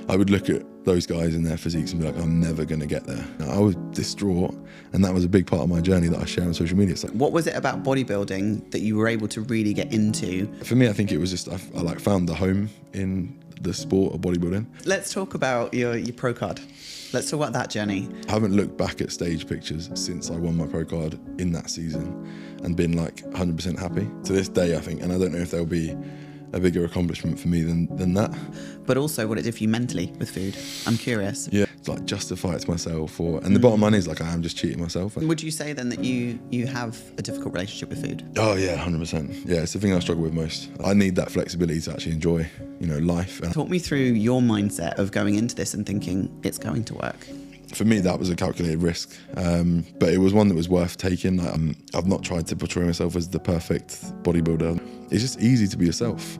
I would look at those guys in their physiques and be like, I'm never going to get there. I was distraught, and that was a big part of my journey that I share on social media. It's like, what was it about bodybuilding that you were able to really get into? For me, I think it was just, I like found the home in the sport of bodybuilding. Let's talk about your pro card. Let's talk about that journey. I haven't looked back at stage pictures since I won my pro card in that season and been like 100% happy to this day, I think. And I don't know if there'll be a bigger accomplishment for me than that. But also what it did for you mentally with food. I'm curious. Yeah, it's like justify it to myself, and the bottom line is like I am just cheating myself. Would you say then that you have a difficult relationship with food? Oh yeah, 100%. Yeah, it's the thing I struggle with most. I need that flexibility to actually enjoy, life. And talk me through your mindset of going into this and thinking it's going to work. For me, that was a calculated risk, but it was one that was worth taking. I've not tried to portray myself as the perfect bodybuilder. It's just easy to be yourself.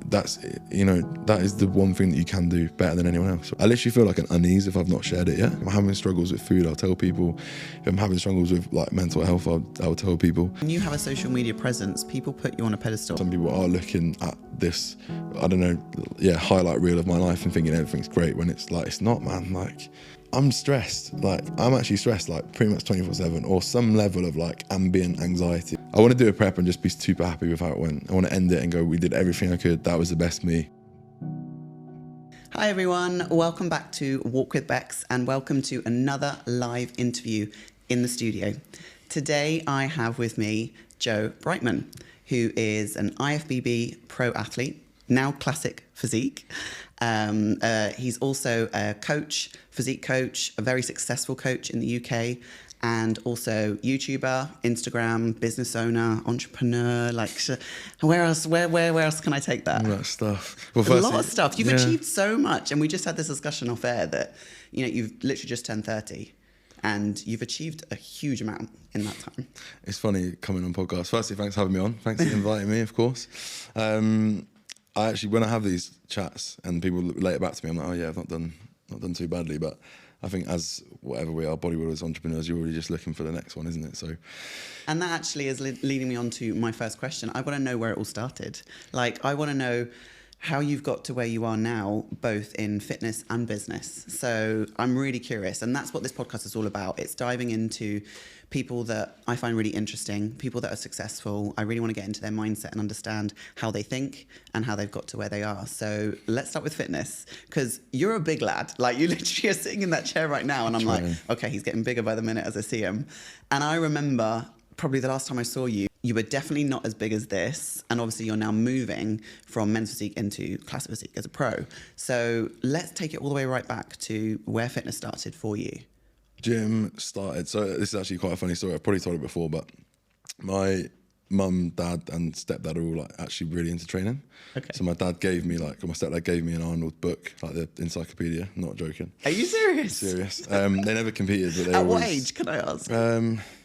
That's, that is the one thing that you can do better than anyone else. I literally feel like an unease if I've not shared it yet. If I'm having struggles with food, I'll tell people. If I'm having struggles with like mental health, I'll tell people. When you have a social media presence, people put you on a pedestal. Some people are looking at this, highlight reel of my life and thinking everything's great when it's like, it's not, man. Like, I'm stressed. I'm actually stressed like pretty much 24/7 or some level of like ambient anxiety. I want to do a prep and just be super happy with how it went. I want to end it and go, we did everything I could. That was the best me. Hi everyone, welcome back to Walk with Bex and welcome to another live interview in the studio. Today I have with me Joe Brightman, who is an IFBB pro athlete, now classic physique. He's also a coach, physique coach, a very successful coach in the UK, and also YouTuber, Instagram, business owner, entrepreneur. Like, where else can I take that? All that stuff. Well, a lot of stuff. You've achieved so much, and we just had this discussion off air that you've literally just turned 30. And you've achieved a huge amount in that time. It's funny coming on podcasts. Firstly, thanks for having me on. Thanks for inviting me, of course. I actually, when I have these chats and people relate it back to me, I'm like, oh yeah, I've not done too badly. But I think as whatever we are, bodybuilders, entrepreneurs, you're already just looking for the next one, isn't it? So, and that actually is leading me on to my first question. I want to know where it all started. Like, I want to know how you've got to where you are now, both in fitness and business. So I'm really curious, and that's what this podcast is all about. It's diving into people that I find really interesting, people that are successful. I really want to get into their mindset and understand how they think and how they've got to where they are. So let's start with fitness, because you're a big lad. Like, you literally are sitting in that chair right now, and I'm like, okay, he's getting bigger by the minute as I see him. And I remember probably the last time I saw you, you were definitely not as big as this. And obviously you're now moving from men's physique into classic physique as a pro. So let's take it all the way right back to where fitness started for you. Gym started, so this is actually quite a funny story. I've probably told it before, but my mum, dad and stepdad are all like actually really into training. Okay. So my stepdad gave me an Arnold book, like the encyclopedia, not joking. Are you serious? Serious. They never competed, but they At what age, can I ask?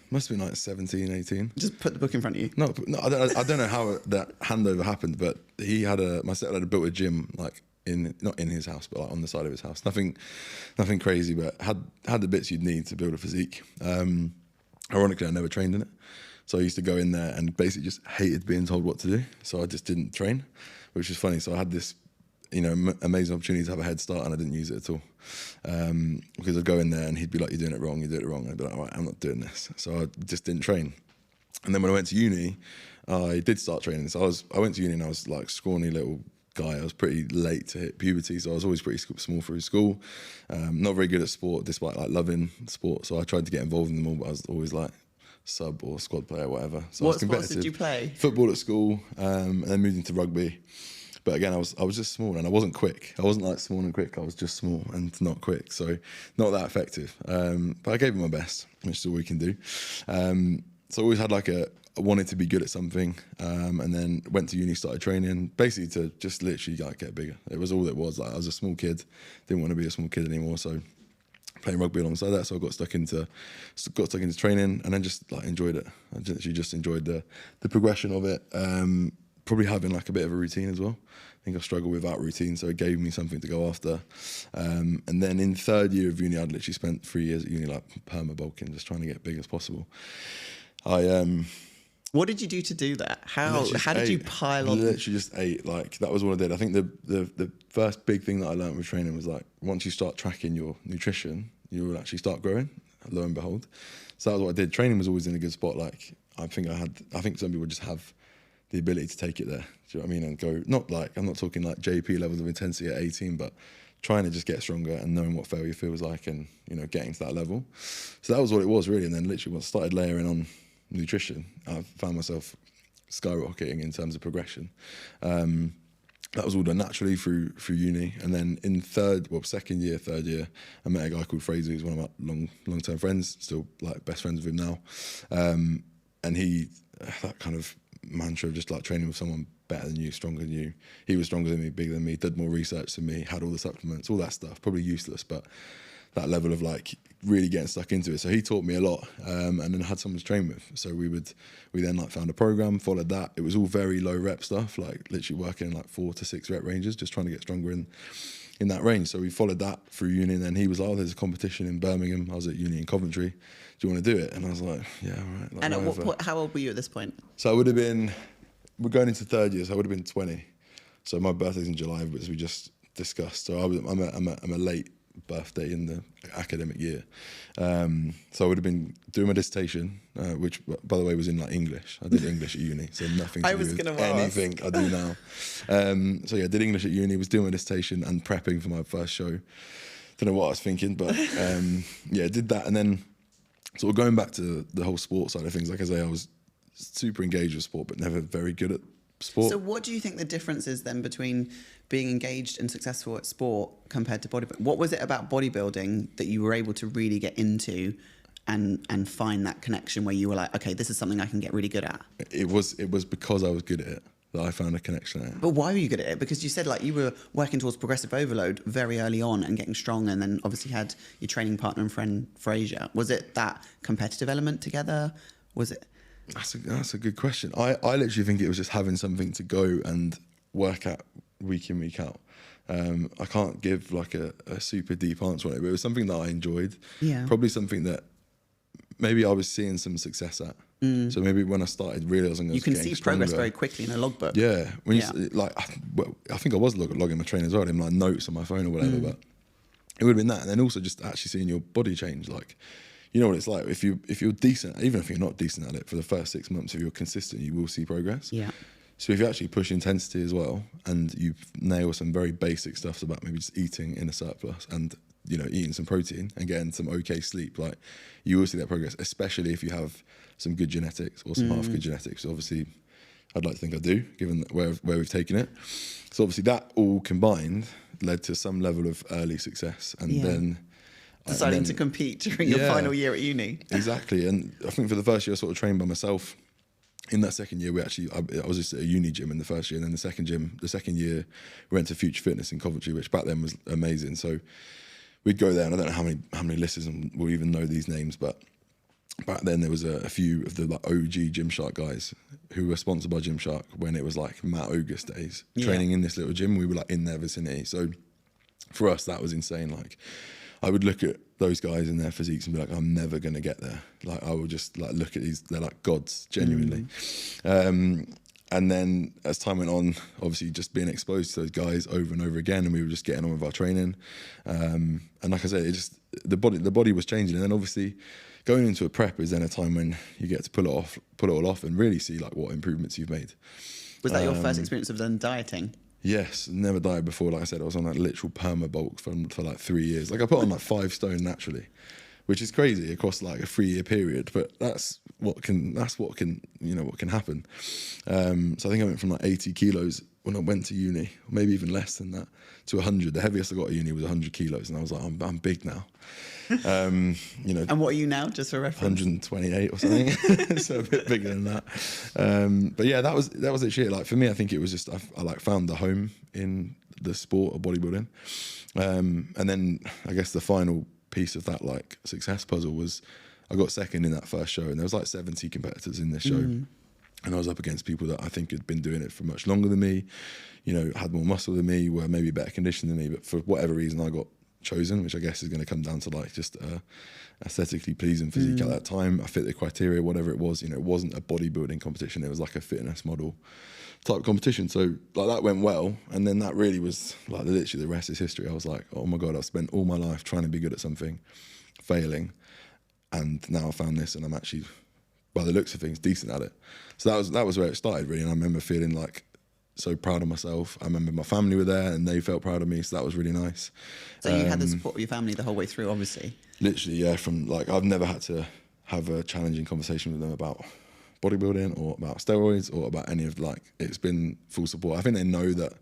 Must have been like 17, 18. Just put the book in front of you. No, I don't know how that handover happened, but my stepdad had built a gym like not in his house, but like on the side of his house. Nothing crazy, but had the bits you'd need to build a physique. Ironically, I never trained in it. So I used to go in there and basically just hated being told what to do. So I just didn't train, which is funny. So I had this, amazing opportunity to have a head start, and I didn't use it at all. Because I'd go in there and he'd be like, you're doing it wrong, you do it wrong. And I'd be like, all right, I'm not doing this. So I just didn't train. And then when I went to uni, I did start training. So I went to uni and I was like scrawny little guy. I was pretty late to hit puberty, so I was always pretty small through school. Not very good at sport, despite like loving sport. So I tried to get involved in them all, but I was always like sub or squad player, whatever. So what sports did you play? Football at school, and then moved into rugby. But again, I was just small, and I wasn't quick. I wasn't like small and quick. I was just small and not quick, so not that effective. But I gave it my best, which is all we can do. So I always had like I wanted to be good at something, and then went to uni, started training, basically to just literally like get bigger. It was all it was. Like, I was a small kid, didn't want to be a small kid anymore, so playing rugby alongside that. So I got stuck into training, and then just like enjoyed it. I just enjoyed the progression of it. Probably having like a bit of a routine as well. I think I struggled without routine, so it gave me something to go after. And then in third year of uni, I'd literally spent 3 years at uni like perma bulking, just trying to get big as possible. I What did you do to do that? How did you pile on? Literally just ate. Like, that was what I did. I think the first big thing that I learned with training was like, once you start tracking your nutrition, you will actually start growing, lo and behold. So that was what I did. Training was always in a good spot. Like, I think some people just have the ability to take it there. Do you know what I mean? And go, not like, I'm not talking like JP levels of intensity at 18, but trying to just get stronger and knowing what failure feels like and, you know, getting to that level. So that was what it was really. And then literally once I started layering on nutrition, I found myself skyrocketing in terms of progression. That was all done naturally through uni. And then in third year, I met a guy called Fraser, who's one of my long-term friends, still like best friends with him now. And he, that kind of mantra of just like training with someone better than you, stronger than you. He was stronger than me, bigger than me, did more research than me, had all the supplements, all that stuff, probably useless, but that level of like really getting stuck into it. So he taught me a lot, and then I had someone to train with. So we then like found a program, followed that. It was all very low rep stuff, like literally working in like 4 to 6 rep ranges, just trying to get stronger in that range. So we followed that through uni, and then he was like, oh, there's a competition in Birmingham. I was at uni in Coventry. Do you want to do it? And I was like, yeah, all right. Like, and at what point, how old were you at this point? So I would have been, we're going into third year, so I would have been 20. So my birthday's in July, as we just discussed. So I'm a late birthday in the academic year. So I would have been doing my dissertation, which by the way was in like English. I did English at uni, so nothing to do with anything I do now. So yeah, I did English at uni, was doing my dissertation and prepping for my first show. Don't know what I was thinking, but yeah, did that. And then sort of going back to the whole sports side of things, like I say, I was super engaged with sport, but never very good at sport. So what do you think the difference is then between being engaged and successful at sport compared to bodybuilding? What was it about bodybuilding that you were able to really get into and find that connection where you were like, okay, this is something I can get really good at? It was because I was good at it that I found a connection at it. But why were you good at it? Because you said like you were working towards progressive overload very early on and getting strong, and then obviously had your training partner and friend Fraser. Was it that competitive element together? Was it? That's a good question. I literally think it was just having something to go and work at week in, week out. I can't give like a super deep answer on it, but it was something that I enjoyed. Yeah. Probably something that maybe I was seeing some success at. So maybe when I started realising I was getting stronger. You can see progress very quickly in a logbook. Yeah. When you like, well, I think I was logging my train as well, in like notes on my phone or whatever, but it would have been that. And then also just actually seeing your body change. Like, you know what it's like, if you're decent, even if you're not decent at it, for the first 6 months, if you're consistent, you will see progress. Yeah. So if you actually push intensity as well, and you nail some very basic stuff about maybe just eating in a surplus and, you know, eating some protein and getting some okay sleep, like, you will see that progress, especially if you have some good genetics or some half good genetics. Obviously, I'd like to think I do, given where we've taken it. So obviously that all combined led to some level of early success, and then deciding to compete during your final year at uni. Exactly. And I think for the first year I sort of trained by myself. In that second year, I was just at a uni gym in the first year, and then the second year we went to Future Fitness in Coventry, which back then was amazing. So we'd go there, and I don't know how many listeners will even know these names, but back then there was a few of the like OG Gymshark guys who were sponsored by Gymshark when it was like Matt August days, training in this little gym. We were like in their vicinity. So for us, that was insane. Like, I would look at those guys and their physiques and be like, I'm never going to get there. Like, I would just like look at these, they're like gods, genuinely. And then as time went on, obviously just being exposed to those guys over and over again, and we were just getting on with our training. And like I said, it just, the body was changing. And then obviously going into a prep is then a time when you get to pull it all off and really see like what improvements you've made. Was that your first experience of then dieting? Yes, never dieted before. Like I said, I was on like literal perma bulk for like 3 years. Like, I put on like 5 stone naturally, which is crazy across like a 3-year period. But that's what can happen. So I think I went from like 80 kilos when I went to uni, or maybe even less than that, to 100. The heaviest I got at uni was 100 kilos, and I was like, I'm big now. You know. And what are you now, just for reference? 128 or something, so a bit bigger than that. But yeah, that was literally it. Like, for me, I think it was just I like found the home in the sport of bodybuilding, and then I guess the final piece of that like success puzzle was I got second in that first show, and there was like 70 competitors in this show. And I was up against people that I think had been doing it for much longer than me, you know, had more muscle than me, were maybe better conditioned than me, but for whatever reason I got chosen, which I guess is going to come down to like just aesthetically pleasing physique at that time. I fit the criteria, whatever it was. You know, it wasn't a bodybuilding competition. It was like a fitness model type competition. So like that went well. And then that really was like literally the rest is history. I was like, oh my God, I've spent all my life trying to be good at something, failing. And now I found this and I'm actually, by the looks of things, decent at it. So that was where it started really. And I remember feeling like so proud of myself. I remember my family were there and they felt proud of me. So that was really nice. So you had the support of your family the whole way through, obviously. Literally, yeah. From like, I've never had to have a challenging conversation with them about bodybuilding or about steroids or about any of like, it's been full support. I think they know that.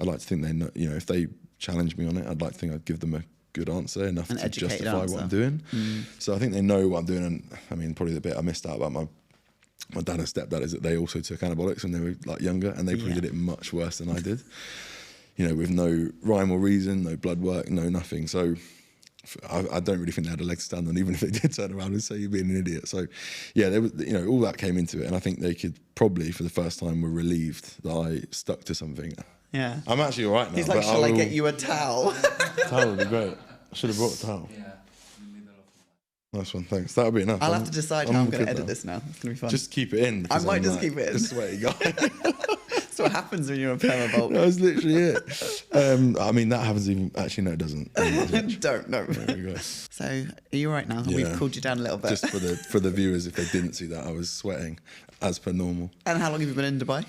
I'd like to think they know, you know, if they challenge me on it, I'd like to think I'd give them a good answer, enough to justify what I'm doing. So I think they know what I'm doing. And I mean, probably the bit I missed out about my dad and stepdad is that they also took anabolics when they were like younger, and they probably did it much worse than I did. You know, with no rhyme or reason, no blood work, no nothing. So I don't really think they had a leg to stand on, even if they did turn around and say you're being an idiot. So yeah, there was, you know, all that came into it, and I think they could probably for the first time were relieved that I stuck to something. Yeah, I'm actually all right now. He's like, shall I get you a towel? Towel would be great. I should have brought a towel. Yeah. Nice one, thanks. That'll be enough. I'll have to decide how I'm going to edit this now. It's going to be fun. Just keep it in. I might just keep it in. A sweaty guy. That's what happens when you're a perma-bulk. That's literally it. I mean, that happens even... Actually, no, it doesn't. Don't, no. There we go. So, are you all right now? Yeah. We've cooled you down a little bit. Just for the viewers, if they didn't see that, I was sweating as per normal. And how long have you been in Dubai?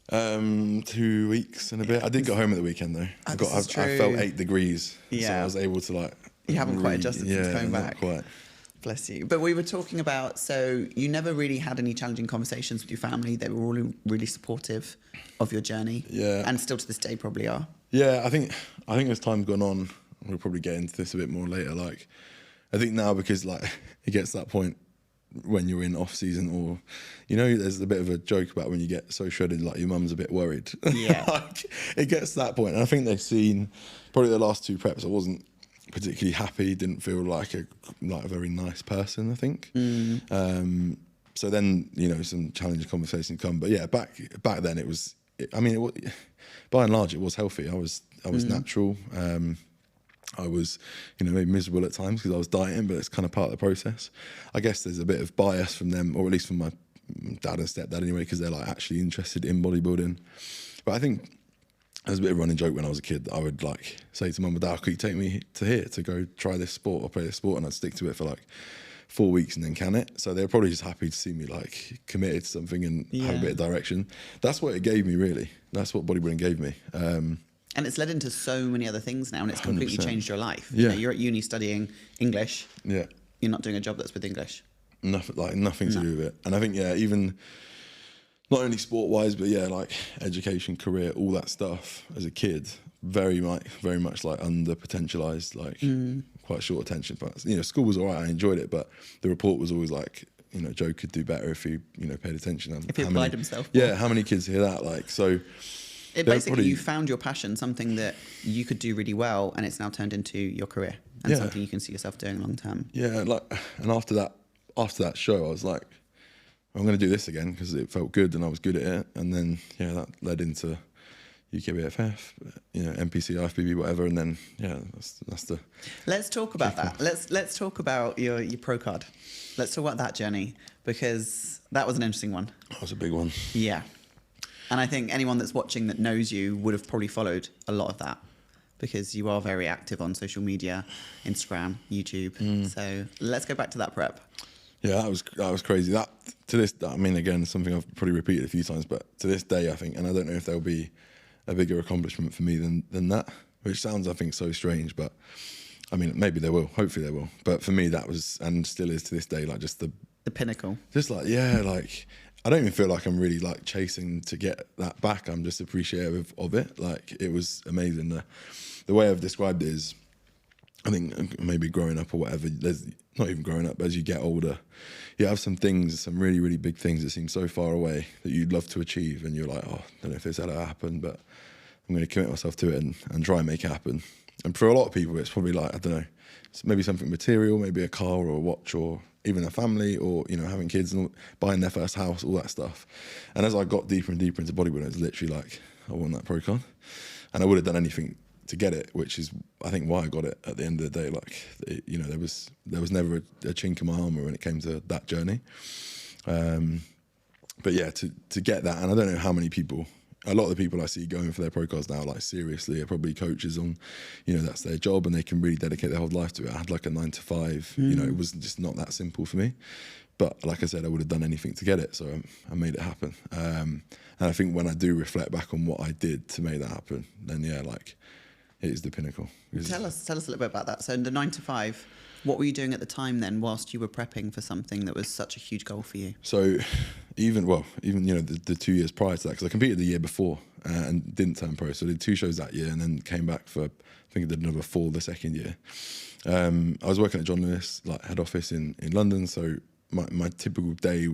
2 weeks and a bit. I did go home at the weekend though. I felt 8 degrees. Yeah. So I was able to like... You haven't quite adjusted since coming back. Not quite. Bless you. But we were talking about, so you never really had any challenging conversations with your family. They were all really supportive of your journey. Yeah. And still to this day probably are. Yeah, I think as time's gone on, we'll probably get into this a bit more later. Like, I think now because like it gets to that point when you're in off season, or you know, there's a bit of a joke about when you get so shredded, like your mum's a bit worried. Yeah. Like, it gets to that point, and I think they've seen probably the last 2 preps. I wasn't particularly happy. Didn't feel like a very nice person, I think. So then, you know, some challenging conversations come. But yeah, back then it was. By and large, it was healthy. I was natural. I was, you know, maybe miserable at times because I was dieting, but it's kind of part of the process. I guess there's a bit of bias from them, or at least from my dad and stepdad anyway, because they're like actually interested in bodybuilding. But I think there's a bit of a running joke when I was a kid that I would like say to mum and dad, could you take me to here to go try this sport or play this sport? And I'd stick to it for like 4 weeks and then can it. So they're probably just happy to see me like committed to something and have a bit of direction. That's what it gave me, really. That's what bodybuilding gave me. And it's led into so many other things now, and it's completely 100%. changed your life. Yeah. You know, you're at uni studying English. Yeah. You're not doing a job that's with English. Nothing to do with it. And I think, yeah, even not only sport-wise, but yeah, like education, career, all that stuff as a kid, very much like under-potentialized, like quite short attention. But, you know, school was all right, I enjoyed it, but the report was always like, you know, Joe could do better if he, you know, paid attention. And If he applied himself. Yeah, how many kids hear that? Like, so... It basically, you found your passion, something that you could do really well, and it's now turned into your career and something you can see yourself doing long term. Yeah, and after that show, I was like, I'm going to do this again because it felt good and I was good at it. And then, yeah, that led into UKBFF, you know, NPC, IFBB, whatever. And then, yeah, that's the... Let's talk about that. Let's talk about your pro card. Let's talk about that journey, because that was an interesting one. That was a big one. Yeah. And I think anyone that's watching that knows you would have probably followed a lot of that, because you are very active on social media, Instagram, YouTube. So let's go back to that prep. Yeah, that was crazy. That to this, I mean, again, something I've probably repeated a few times, but to this day, I think, and I don't know if there'll be a bigger accomplishment for me than that, which sounds, I think, so strange, but I mean, maybe there will. Hopefully there will. But for me, that was, and still is to this day, like just the pinnacle. Just like, yeah, like, I don't even feel like I'm really like chasing to get that back. I'm just appreciative of it. Like, it was amazing. The way I've described it is, I think maybe growing up or whatever, there's not even growing up, as you get older, you have some things, some really, really big things that seem so far away that you'd love to achieve. And you're like, oh, I don't know if this ever happen, but I'm going to commit myself to it and try and make it happen. And for a lot of people, it's probably like, I don't know, it's maybe something material, maybe a car or a watch or even a family, or, you know, having kids and buying their first house, all that stuff. And as I got deeper and deeper into bodybuilding, it's literally like, I want that pro card. And I would have done anything to get it, which is I think why I got it at the end of the day. Like, you know, there was never a chink in my armor when it came to that journey. But yeah, to get that, and I don't know how many people, a lot of the people I see going for their pro cards now, like seriously, are probably coaches on, you know, that's their job and they can really dedicate their whole life to it. I had like a 9 to 5, you know, it was just not that simple for me. But like I said, I would have done anything to get it, so I made it happen. And I think when I do reflect back on what I did to make that happen, then yeah, like it is the pinnacle. Tell us a little bit about that. So in the 9 to 5, what were you doing at the time then, whilst you were prepping for something that was such a huge goal for you? So even you know the 2 years prior to that, because I competed the year before and didn't turn pro, so I did 2 shows that year and then came back for, I think I did another 4 the second year. I was working at John Lewis, like head office in London, so my typical day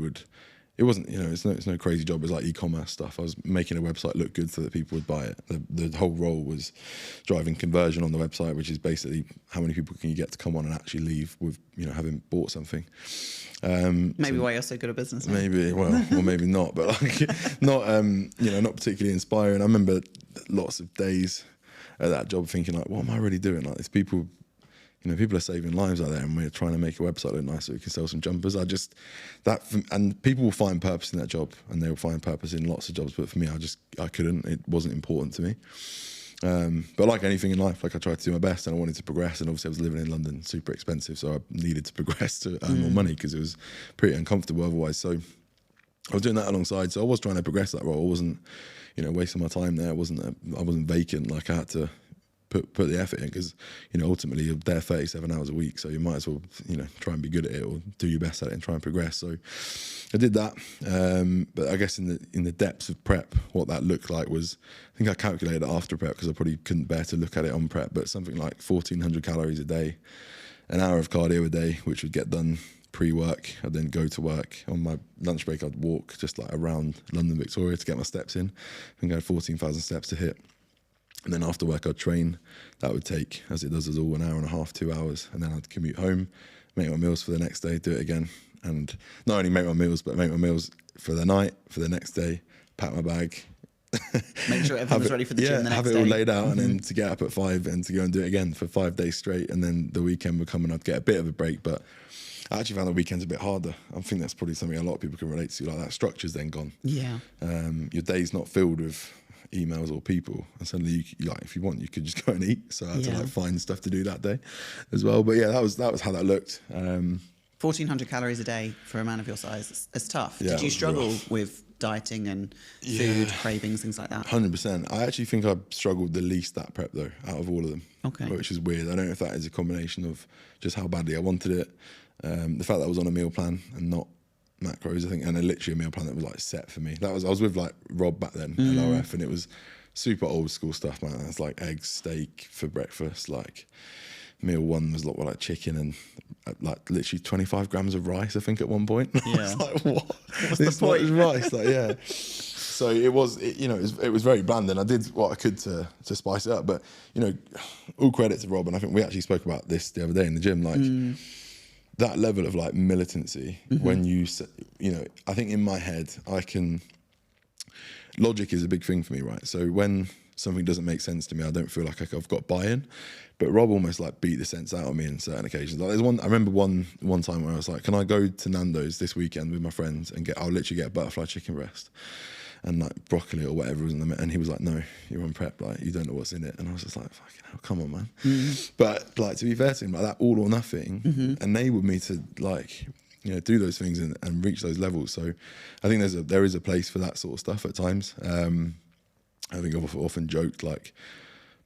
it wasn't, you know, it's no crazy job. It was like e-commerce stuff. I was making a website look good so that people would buy it. The whole role was driving conversion on the website, which is basically how many people can you get to come on and actually leave with, you know, having bought something. Maybe why you're so good at business. Right? Maybe, well, or maybe not, but like not, you know, not particularly inspiring. I remember lots of days at that job thinking like, what am I really doing? Like, these people, you know, people are saving lives out there and we're trying to make a website look nice so we can sell some jumpers. And people will find purpose in that job and they will find purpose in lots of jobs. But for me, I couldn't, it wasn't important to me. But like anything in life, like I tried to do my best and I wanted to progress. And obviously I was living in London, super expensive. So I needed to progress to earn more money because it was pretty uncomfortable otherwise. So I was doing that alongside. So I was trying to progress that role. I wasn't, you know, wasting my time there. I wasn't vacant. Like I had to put the effort in because, you know, ultimately you're there 37 hours a week, so you might as well, you know, try and be good at it or do your best at it and try and progress. So I did that, but I guess in the depths of prep, what that looked like was, I think I calculated it after prep because I probably couldn't bear to look at it on prep, but something like 1,400 calories a day, an hour of cardio a day, which would get done pre-work. I'd then go to work. On my lunch break, I'd walk just like around London, Victoria to get my steps in. I think I had 14,000 steps to hit. And then after work, I'd train. That would take, as it does us all, an hour and a half, 2 hours. And then I'd commute home, make my meals for the next day, do it again. And not only make my meals, but make my meals for the night, for the next day, pack my bag. Make sure everything was ready for the gym the next day. Have it all laid out and then to get up at 5 and to go and do it again for 5 days straight. And then the weekend would come and I'd get a bit of a break. But I actually found the weekends a bit harder. I think that's probably something a lot of people can relate to. Like, that structure's then gone. Yeah. Your day's not filled with emails or people, and suddenly you like, if you want, you could just go and eat. So I had to like find stuff to do that day as well. But yeah, that was how that looked. 1,400 calories a day for a man of your size, it's tough. Yeah, did you struggle with dieting and food cravings, things like that? 100%. I actually think I struggled the least that prep though, out of all of them. Okay. Which is weird. I don't know if that is a combination of just how badly I wanted it, the fact that I was on a meal plan and not macros, I think, and literally a meal plan that was like set for me. I was with like Rob back then, LRF, and it was super old school stuff, man. It's like eggs, steak for breakfast. Like meal one was like chicken and like literally 25 grams of rice, I think, at one point. Yeah. I was like, what? What's this the point? Rice, like, yeah. So it was very bland, and I did what I could to spice it up. But you know, all credit to Rob, and I think we actually spoke about this the other day in the gym, like. That level of like militancy, when you know, I think in my head, logic is a big thing for me, right? So when something doesn't make sense to me, I don't feel like I've got buy-in. But Rob almost like beat the sense out of me in certain occasions. Like I remember one time where I was like, can I go to Nando's this weekend with my friends and I'll literally get a butterfly chicken breast and like broccoli or whatever was in the, and he was like, no, you're on prep, like you don't know what's in it. And I was just like, fucking hell, come on, man. But like, to be fair to him, like that all or nothing enabled me to like, you know, do those things and reach those levels. So I think there is a place for that sort of stuff at times. I think I've often joked like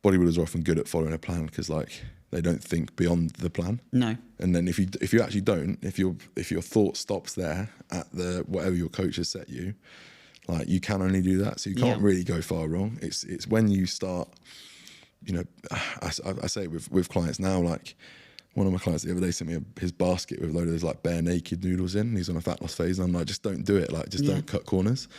bodybuilders are often good at following a plan because like they don't think beyond the plan. No. And then if you actually don't, if your thought stops there at the whatever your coach has set you, like you can only do that, so you can't really go far wrong. It's when you start, you know, I say it with clients now. Like one of my clients the other day sent me his basket with a load of those like bare naked noodles in. And he's on a fat loss phase, and I'm like, just don't do it. Like, just don't cut corners.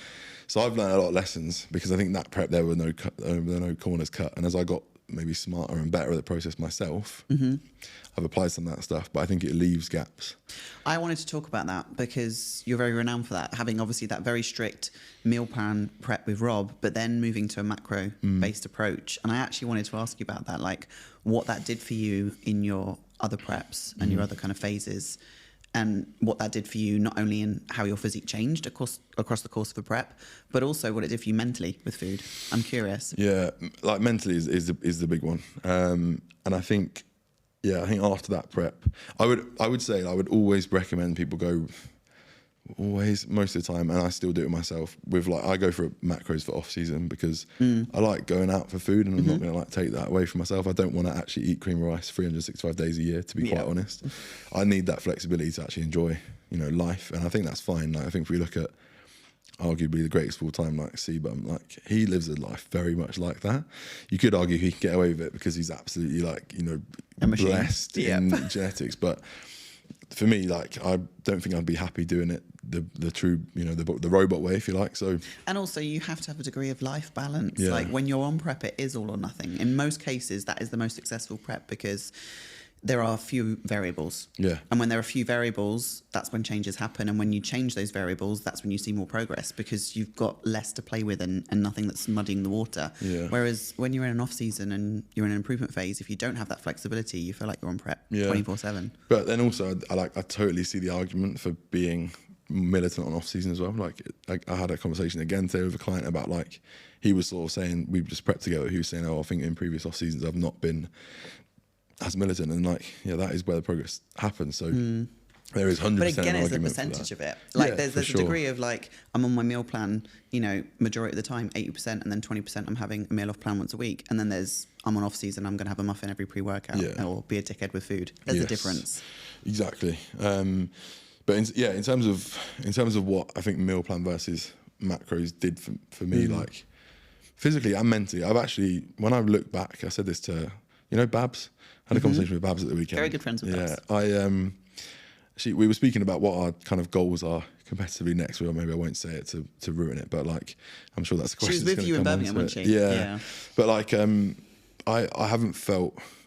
So I've learned a lot of lessons because I think that prep there were no corners cut. And as I got maybe smarter and better at the process myself, I've applied some of that stuff, but I think it leaves gaps. I wanted to talk about that because you're very renowned for that, having obviously that very strict meal plan prep with Rob, but then moving to a macro-based approach. And I actually wanted to ask you about that, like what that did for you in your other preps and your other kind of phases, and what that did for you, not only in how your physique changed across the course of the prep, but also what it did for you mentally with food. I'm curious. Yeah, like mentally is the big one. And I think, I think after that prep, I would say I would always recommend people go, most of the time, and I still do it myself, with like, I go for macros for off season because I like going out for food, and I'm not going to like take that away from myself. I don't want to actually eat cream of rice 365 days a year, to be quite honest. I need that flexibility to actually enjoy, life, and I think that's fine. Like, I think if we look at arguably the greatest of all time, like Seabum, like he lives a life very much like that. You could argue he can get away with it because he's absolutely like, blessed in genetics, but for me, like, I don't think I'd be happy doing it the true, the robot way, if you like. So, and also you have to have a degree of life balance. Like when you're on prep, it is all or nothing. In most cases, that is the most successful prep because there are few variables. Yeah. And when there are few variables, that's when changes happen. And when you change those variables, that's when you see more progress because you've got less to play with and nothing that's muddying the water. Yeah. Whereas when you're in an off season and you're in an improvement phase, if you don't have that flexibility, you feel like you're on prep 24/7. But then also, I totally see the argument for being militant on off season as well. Like I had a conversation again today with a client about, like, he was sort of saying, we've just prepped together. He was saying, I think in previous off seasons I've not been as militant, and like, that is where the progress happens. So there is 100%. But again, it's a percentage of it. Like there's a degree of like, I'm on my meal plan, majority of the time, 80%, and then 20% I'm having a meal off plan once a week. And then I'm on off season, I'm going to have a muffin every pre-workout or be a dickhead with food. There's a difference. Exactly. But in terms of what I think meal plan versus macros did for me, like physically and mentally, I've actually, when I look back, I said this to, Babs. I had a conversation with Babs at the weekend. Very good friends with Babs. We were speaking about what our kind of goals are competitively next week, or maybe I won't say it to ruin it, but like, I'm sure that's a question. She was with you in Birmingham, wasn't she? Yeah. But like, I haven't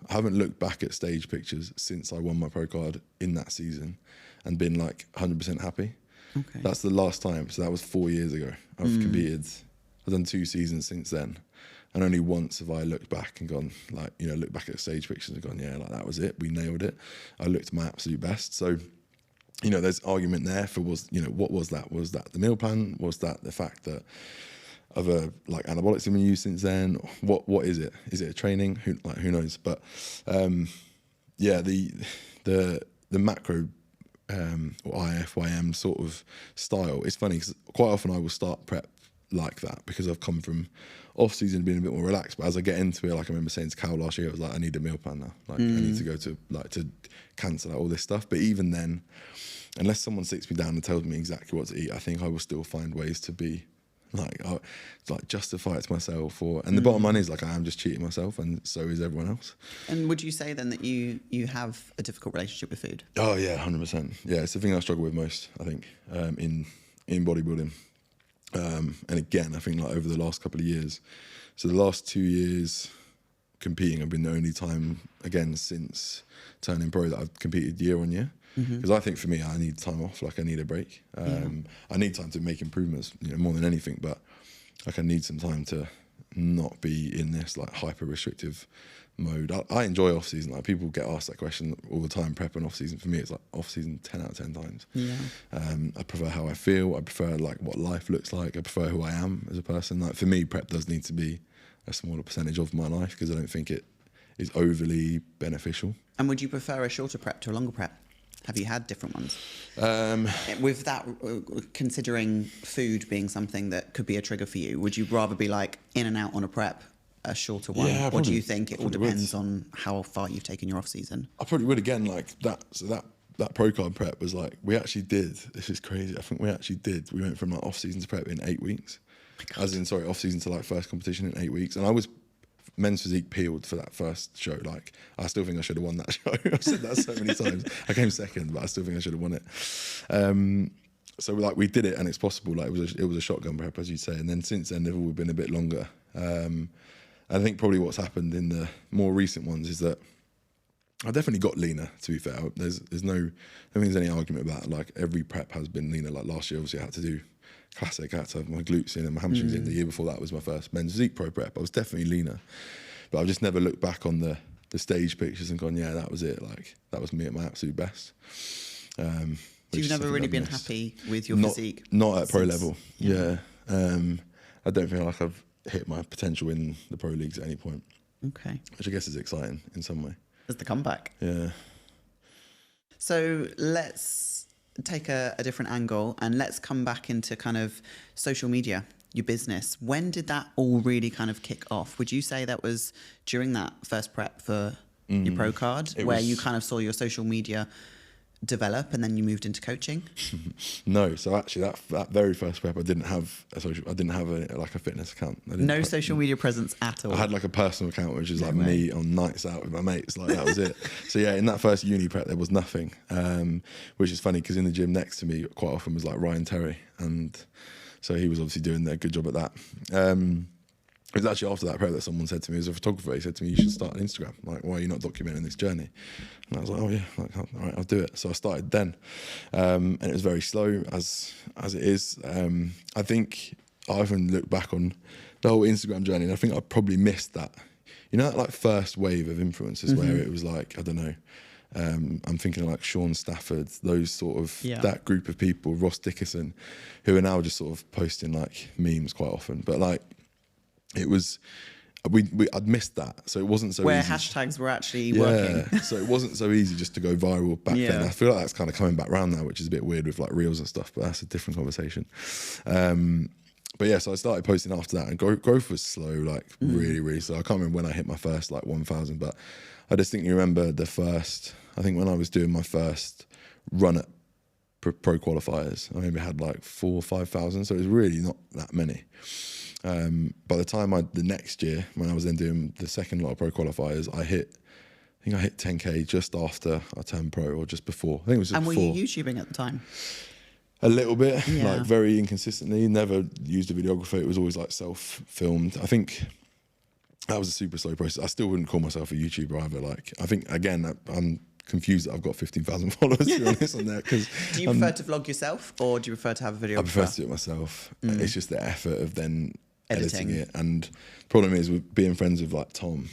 looked back at stage pictures since I won my pro card in that season and been like 100% happy. Okay. That's the last time. So that was 4 years ago. I've competed. I've done 2 seasons since then. And only once have I looked back and gone, like, looked back at stage pictures and gone, like, that was it. We nailed it. I looked my absolute best. So, there's argument there for what was that? Was that the meal plan? Was that the fact that other like anabolics have been used since then? What is it? Is it a training? Who knows? But the macro or IFYM sort of style. It's funny because quite often I will start prep like that because I've come from off season being a bit more relaxed, but as I get into it, like I remember saying to Cal last year, I was like, I need a meal plan now. Like I need to go to to cancel out all this stuff. But even then, unless someone sits me down and tells me exactly what to eat, I think I will still find ways to be like justify it to myself. And the bottom line is, like, I am just cheating myself, and so is everyone else. And would you say then that you have a difficult relationship with food? Oh yeah, 100%. Yeah, it's the thing I struggle with most, I think, in bodybuilding. And again, I think like over the last couple of years, so the last 2 years competing have been the only time, again, since turning pro that I've competed year on year. Because I think for me, I need time off, like I need a break. I need time to make improvements, more than anything, but like I need some time to not be in this like hyper restrictive mode. I enjoy off season. Like people get asked that question all the time, prep and off season. For me, it's like off season 10 out of 10 times. Yeah. I prefer how I feel. I prefer like what life looks like. I prefer who I am as a person. Like for me, prep does need to be a smaller percentage of my life because I don't think it is overly beneficial. And would you prefer a shorter prep to a longer prep? Have you had different ones? With that, considering food being something that could be a trigger for you, would you rather be like in and out on a prep, a shorter one? Yeah, or do you think it all depends on how far you've taken your off season? I probably would again, like that. So that pro card prep was like, we actually did, this is crazy. I think we went from like off season to prep in 8 weeks. As in, sorry, off season to like first competition in 8 weeks. And I was men's physique peeled for that first show. Like, I still think I should have won that show. I've said that so many times. I came second, but I still think I should have won it. So like we did it, and it's possible. Like it was a shotgun prep, as you say. And then since then, they've all been a bit longer. And I think probably what's happened in the more recent ones is that I definitely got leaner, to be fair. There's no, I don't think there's any argument about it. Like every prep has been leaner. Like last year, obviously I had to do classic. I had to have my glutes in and my hamstrings in. The year before that was my first men's physique pro prep. I was definitely leaner. But I've just never looked back on the stage pictures and gone, yeah, that was it. Like that was me at my absolute best. So you've never really been happy with your physique? Not at pro level. Yeah. I don't feel like I've hit my potential in the pro leagues at any point. Okay. Which I guess is exciting in some way. As the comeback. Yeah. So let's take a different angle and let's come back into kind of social media, your business. When did that all really kind of kick off? Would you say that was during that first prep for your pro card, where you kind of saw your social media develop and then you moved into coaching? No, so actually that very first prep I didn't have a fitness account. No social media presence at all. I had like a personal account which is like me on nights out with my mates, like that was it. So yeah, in that first uni prep there was nothing, which is funny because in the gym next to me quite often was like Ryan Terry, and so he was obviously doing a good job at that. It was actually after that prep that someone said to me, as a photographer, he said to me, you should start an Instagram. Like, why are you not documenting this journey? And I was like, oh yeah, like, all right, I'll do it. So I started then. And it was very slow as it is. I think I often look back on the whole Instagram journey and I think I probably missed that. You know, that like first wave of influencers where it was like, I don't know, I'm thinking of like Sean Stafford, those sort of, that group of people, Ross Dickerson, who are now just sort of posting like memes quite often. But like, it was, I'd missed that, so it wasn't so where easy. hashtags were actually working. So it wasn't so easy just to go viral back then. I feel like that's kind of coming back around now, which is a bit weird with like reels and stuff, but that's a different conversation. But yeah, so I started posting after that, and growth was slow, like really, really slow. I can't remember when I hit my first like 1,000, but I distinctly remember the first, I think when I was doing my first run at pro qualifiers, I maybe had like 4,000 or 5,000, so it was really not that many. By the time the next year, when I was then doing the second lot of pro qualifiers, I hit 10K just after I turned pro, or just before. I think it was just and before. And were you YouTubing at the time? A little bit, like very inconsistently. Never used a videographer. It was always like self-filmed. I think that was a super slow process. I still wouldn't call myself a YouTuber either. Like, I think, again, I'm confused that I've got 15,000 followers, to be honest, on there. Do you prefer to vlog yourself, or do you prefer to have a videographer? I prefer to do it myself. It's just the effort of then editing it. And the problem is with being friends with like Tom,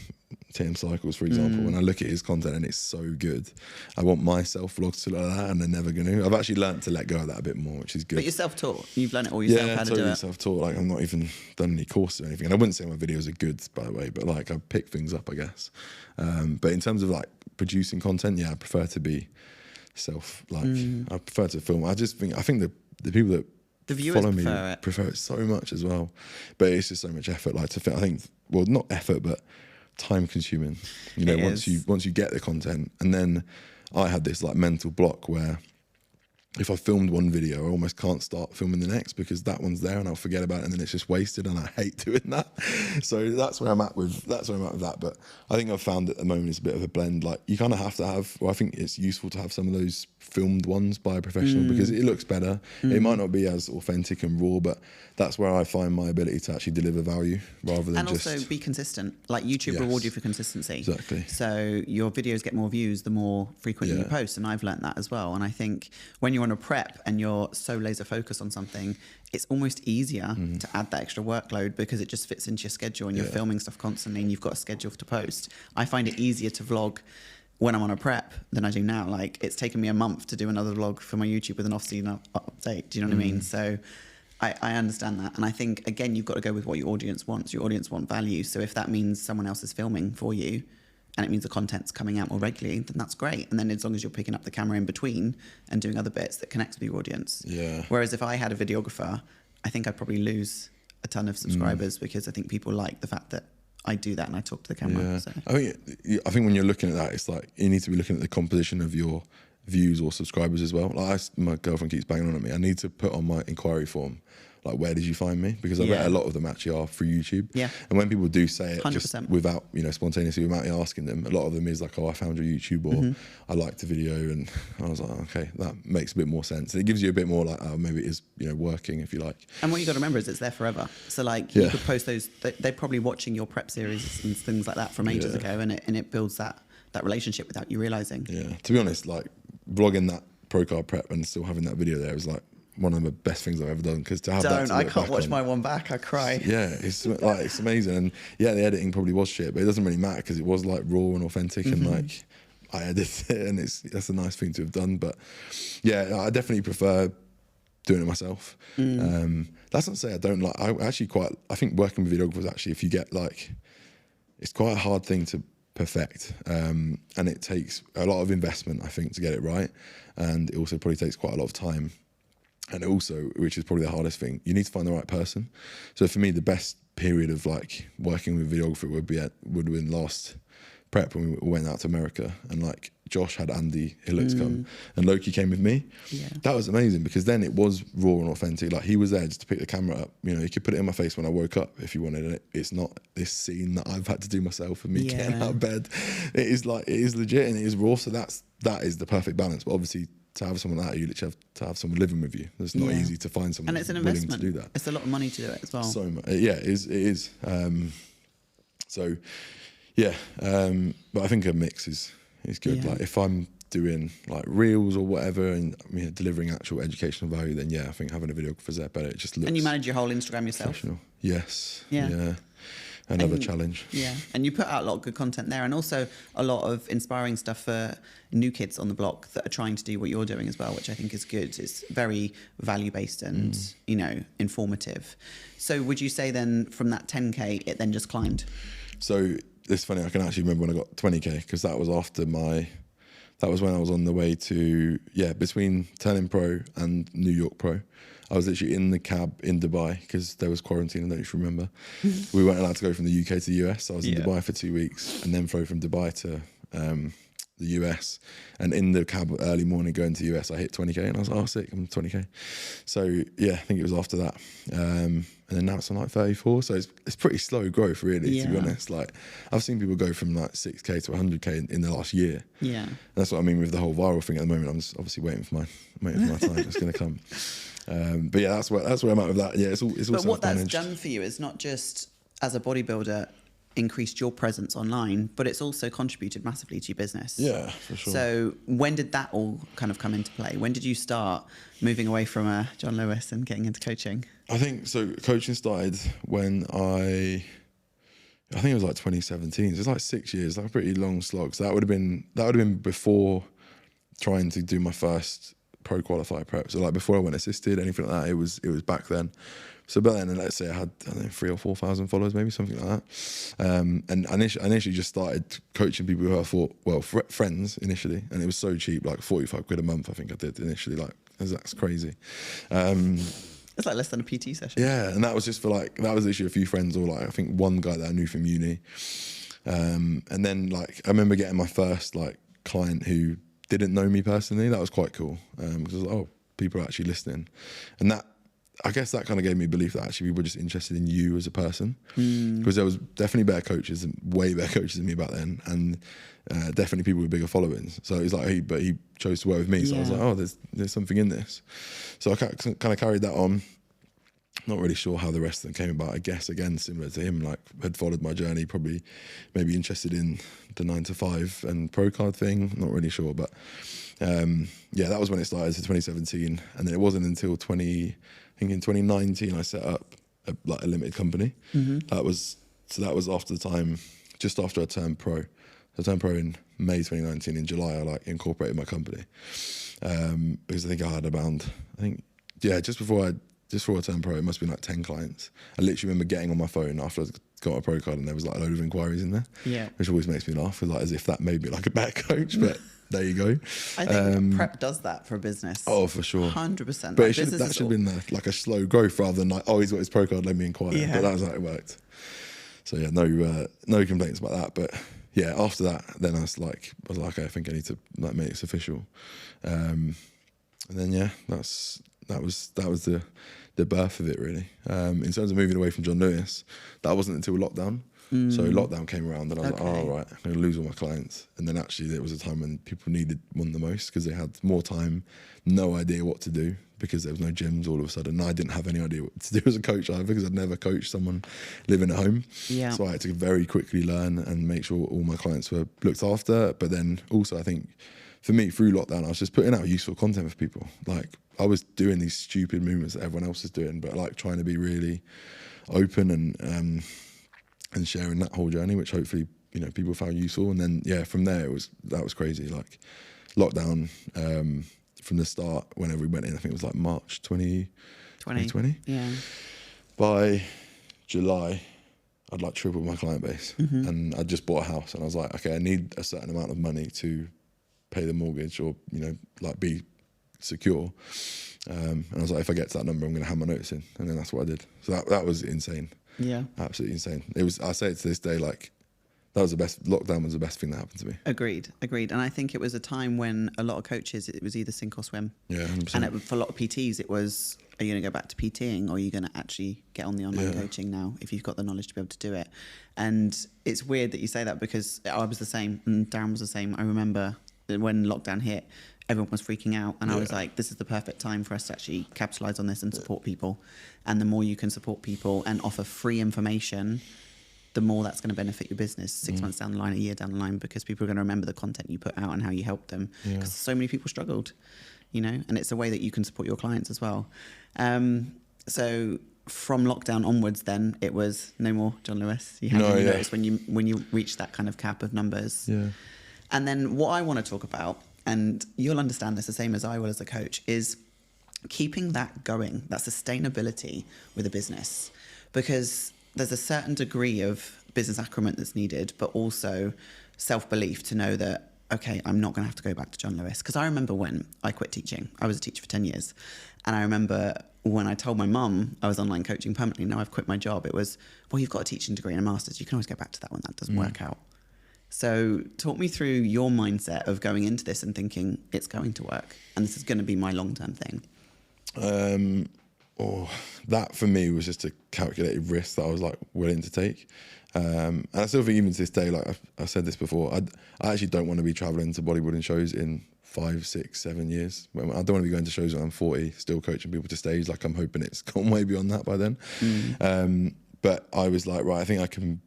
TM Cycles, for example, when I look at his content and it's so good, I want my self-vlogs to look like that, and they're never going to. I've actually learned to let go of that a bit more, which is good. But you're self-taught. You've learned it all yourself, how to do it. Self-taught. Like, I've not even done any courses or anything. And I wouldn't say my videos are good, by the way, but like I pick things up, I guess. But in terms of like producing content, I prefer to be I prefer to film. I think the people that the viewers follow me prefer it so much as well, but it's just so much effort. Like to film, I think, well, not effort, but time consuming. You know, once you get the content, and then I had this like mental block where if I filmed one video, I almost can't start filming the next because that one's there and I'll forget about it, and then it's just wasted, and I hate doing that. So that's where I'm at with that. But I think I've found at the moment it's a bit of a blend. Like, you kind of have to have, well, I think it's useful to have some of those filmed ones by a professional because it looks better. It might not be as authentic and raw, but that's where I find my ability to actually deliver value rather than and also be consistent. Like, YouTube reward you for consistency. Exactly. So your videos get more views the more frequently you post, and I've learnt that as well. And I think when you're on a prep and you're so laser focused on something, it's almost easier to add that extra workload because it just fits into your schedule, and you're filming stuff constantly and you've got a schedule to post. I find it easier to vlog when I'm on a prep than I do now. Like, it's taken me a month to do another vlog for my YouTube with an off-season update. Do you know what I mean? So I understand that. And I think, again, you've got to go with what your audience wants. Your audience want value. So if that means someone else is filming for you and it means the content's coming out more regularly, then that's great. And then as long as you're picking up the camera in between and doing other bits that connects with your audience. Yeah. Whereas if I had a videographer, I think I'd probably lose a ton of subscribers because I think people like the fact that I do that and I talk to the camera. Yeah. So. I think when you're looking at that, it's like you need to be looking at the composition of your views or subscribers as well. Like, my girlfriend keeps banging on at me. I need to put on my inquiry form like, where did you find me? Because I bet a lot of them actually are through YouTube. Yeah. And when people do say it 100%. just without, you know, spontaneously, without me asking them, a lot of them is like, oh, I found your YouTube, or I liked the video. And I was like, okay, that makes a bit more sense. And it gives you a bit more like, oh, maybe it is, you know, working, if you like. And what you got to remember is it's there forever. So like you could post those, they're probably watching your prep series and things like that from ages ago, and it builds that relationship without you realizing. Yeah. To be honest, like vlogging that pro card prep and still having that video there was like one of the best things I've ever done, because to have that to I can't watch on, my one back, I cry. Yeah, it's like, it's amazing. And yeah, the editing probably was shit, but it doesn't really matter because it was like raw and authentic, and like I edited it, and that's a nice thing to have done. But yeah, I definitely prefer doing it myself. That's not to say I don't like, I think working with videographers, actually, if you get like, it's quite a hard thing to perfect, and it takes a lot of investment, I think, to get it right, and it also probably takes quite a lot of time. And also, which is probably the hardest thing, you need to find the right person. So for me, the best period of like working with a videographer would have been last prep, when we went out to America, and like Josh had Andy Hillocks come, and Loki came with me. Yeah. That was amazing, because then it was raw and authentic. Like, he was there just to pick the camera up. You know, he could put it in my face when I woke up if he wanted it. It's not this scene that I've had to do myself and me getting out of bed. It is like, it is legit and it is raw. So that is the perfect balance. But obviously, to have someone like that, you literally have to have someone living with you. It's not easy to find someone, and it's an willing investment to do that. It's a lot of money to do it as well. So much, yeah, it is. So yeah, but I think a mix is good. Like, if I'm doing like reels or whatever, and delivering actual educational value, then yeah, I think having a videographer is there better. It just looks. And you manage your whole Instagram yourself? Yes. Yeah. Another challenge. Yeah, and you put out a lot of good content there, and also a lot of inspiring stuff for new kids on the block that are trying to do what you're doing as well, which I think is good. It's very value-based and, you know, informative. So would you say then from that 10K, it then just climbed? So it's funny, I can actually remember when I got 20K, because that was after that was when I was on the way to, between turning pro and New York pro. I was literally in the cab in Dubai, because there was quarantine, I don't know if you remember. We weren't allowed to go from the UK to the US, so I was in Dubai for 2 weeks, and then flew from Dubai to the US. And in the cab early morning going to the US, I hit 20K, and I was like, oh, sick, I'm 20K. So yeah, I think it was after that. And then now it's on like 34, so it's pretty slow growth, really, to be honest. Like, I've seen people go from like 6K to 100K in the last year. Yeah. And that's what I mean with the whole viral thing at the moment. I'm just obviously waiting for my time. It's going to come. But yeah, that's where I'm at with that. Yeah, it's all. But what that's done for you is not just as a bodybuilder increased your presence online, but it's also contributed massively to your business. Yeah, for sure. So when did that all kind of come into play? When did you start moving away from John Lewis and getting into coaching? I think so. Coaching started when I think it was like 2017. So it's like 6 years, like a pretty long slog. So that would have been before trying to do my first pro qualified prep. So like before I went assisted, anything like that, it was back then. So back then, let's say I had, I don't know, 3,000 or 4,000 followers, maybe something like that. And I initially just started coaching people who I thought, well, friends initially, and it was so cheap, like 45 quid a month. I think I did initially. Like, that's crazy. It's like less than a PT session. Yeah, and that was just for like, that was literally a few friends, or like I think one guy that I knew from uni. And then like I remember getting my first like client who didn't know me personally. That was quite cool, because I was like, oh, people are actually listening, and that, I guess that kind of gave me belief that actually people were just interested in you as a person, because there was definitely better coaches, way better coaches than me back then, and definitely people with bigger followings. So it was like, but he chose to work with me, so I was like, oh, there's something in this. So I kind of carried that on. Not really sure how the rest of them came about. I guess, again, similar to him, like had followed my journey, probably maybe interested in the 9 to 5 and pro card thing. Not really sure, but yeah, that was when it started, so 2017. And then it wasn't until I think in 2019, I set up a limited company. That was after the time, just after I turned pro. I turned pro in May 2019. In July, I like incorporated my company, because I think I had just before I turned pro, it must have been like 10 clients. I literally remember getting on my phone after I got a pro card, and there was like a load of inquiries in there. Yeah, which always makes me laugh, like as if that made me like a better coach. But there you go. I think prep does that for a business. Oh, for sure, 100%. But that should have been like a slow growth rather than like, oh, he's got his pro card, let me inquire. Yeah. But that was how it worked. So yeah, no complaints about that. But yeah, after that, then I was like, okay, I think I need to like make this official. And then yeah, that's that was the birth of it, really. In terms of moving away from John Lewis, that wasn't until lockdown. So lockdown came around and I was like, oh, right, I'm going to lose all my clients. And then actually there was a time when people needed one the most because they had more time, no idea what to do because there was no gyms all of a sudden. And I didn't have any idea what to do as a coach either because I'd never coached someone living at home. Yeah. So I had to very quickly learn and make sure all my clients were looked after. But then also I think for me, through lockdown, I was just putting out useful content for people. Like I was doing these stupid movements that everyone else is doing, but like trying to be really open and sharing that whole journey, which hopefully, you know, people found useful. And then, yeah, from there, that was crazy. Like lockdown from the start, whenever we went in, I think it was like March 2020. Yeah. By July, I'd like tripled my client base and I just bought a house and I was like, okay, I need a certain amount of money to pay the mortgage or, you know, like be secure. And I was like, if I get to that number, I'm going to have my notice in. And then that's what I did. So that was insane. Yeah. Absolutely insane. It was, I say it to this day, like, that was the best, lockdown was the best thing that happened to me. Agreed. And I think it was a time when a lot of coaches, it was either sink or swim. Yeah, 100%. And for a lot of PTs, it was, are you going to go back to PTing or are you going to actually get on the online coaching now if you've got the knowledge to be able to do it? And it's weird that you say that because I was the same and Darren was the same. I remember when lockdown hit, everyone was freaking out and I was like, this is the perfect time for us to actually capitalise on this and support people. And the more you can support people and offer free information, the more that's going to benefit your business 6 months down the line, a year down the line, because people are going to remember the content you put out and how you helped them. Because so many people struggled, you know, and it's a way that you can support your clients as well. So from lockdown onwards, then it was no more John Lewis. You had any notice when you reached that kind of cap of numbers. Yeah. And then what I want to talk about, and you'll understand this the same as I will as a coach, is keeping that going, that sustainability with a business. Because there's a certain degree of business acumen that's needed, but also self-belief to know that, okay, I'm not going to have to go back to John Lewis. Because I remember when I quit teaching, I was a teacher for 10 years. And I remember when I told my mum I was online coaching permanently, now I've quit my job, it was, well, you've got a teaching degree and a master's. You can always go back to that when that doesn't work out. So talk me through your mindset of going into this and thinking it's going to work and this is going to be my long-term thing. That for me was just a calculated risk that I was like willing to take. And I still think even to this day, like I've said this before, I actually don't want to be traveling to bodybuilding shows in 5, 6, 7 years. I don't want to be going to shows when I'm 40, still coaching people to stage. Like I'm hoping it's gone way beyond that by then. But I was like, right, I think I can